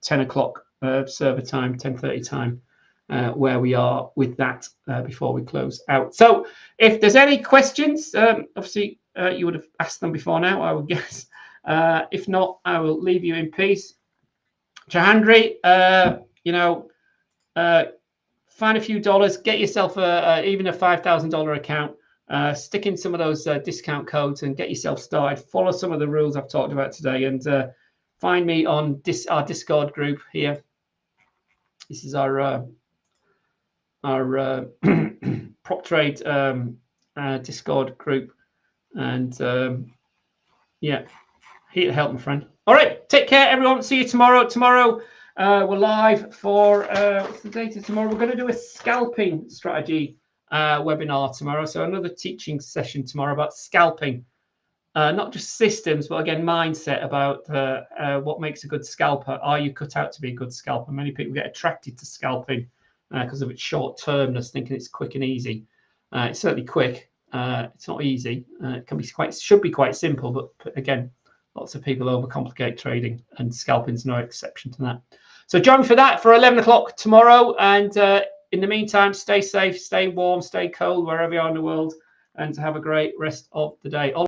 10 o'clock server time, 10:30 time, where we are with that before we close out. So, if there's any questions, obviously. You would have asked them before now, I would guess. If not, I will leave you in peace. Jahandri, find a few dollars, get yourself even a $5,000 account, stick in some of those discount codes and get yourself started. Follow some of the rules I've talked about today, and find me on our Discord group here. This is our PropTrade Discord group. And yeah, here to help, my friend. All right, take care, everyone. See you tomorrow. Tomorrow we're live for what's the date of tomorrow? We're going to do a scalping strategy webinar tomorrow. So another teaching session tomorrow about scalping, not just systems, but again mindset about what makes a good scalper. Are you cut out to be a good scalper? Many people get attracted to scalping because of its short termness, thinking it's quick and easy. It's certainly quick. It's not easy. It can be should be quite simple, but again, lots of people overcomplicate trading, and scalping's no exception to that. So join me for that for 11 o'clock tomorrow. And in the meantime, stay safe, stay warm, stay cold, wherever you are in the world, and have a great rest of the day.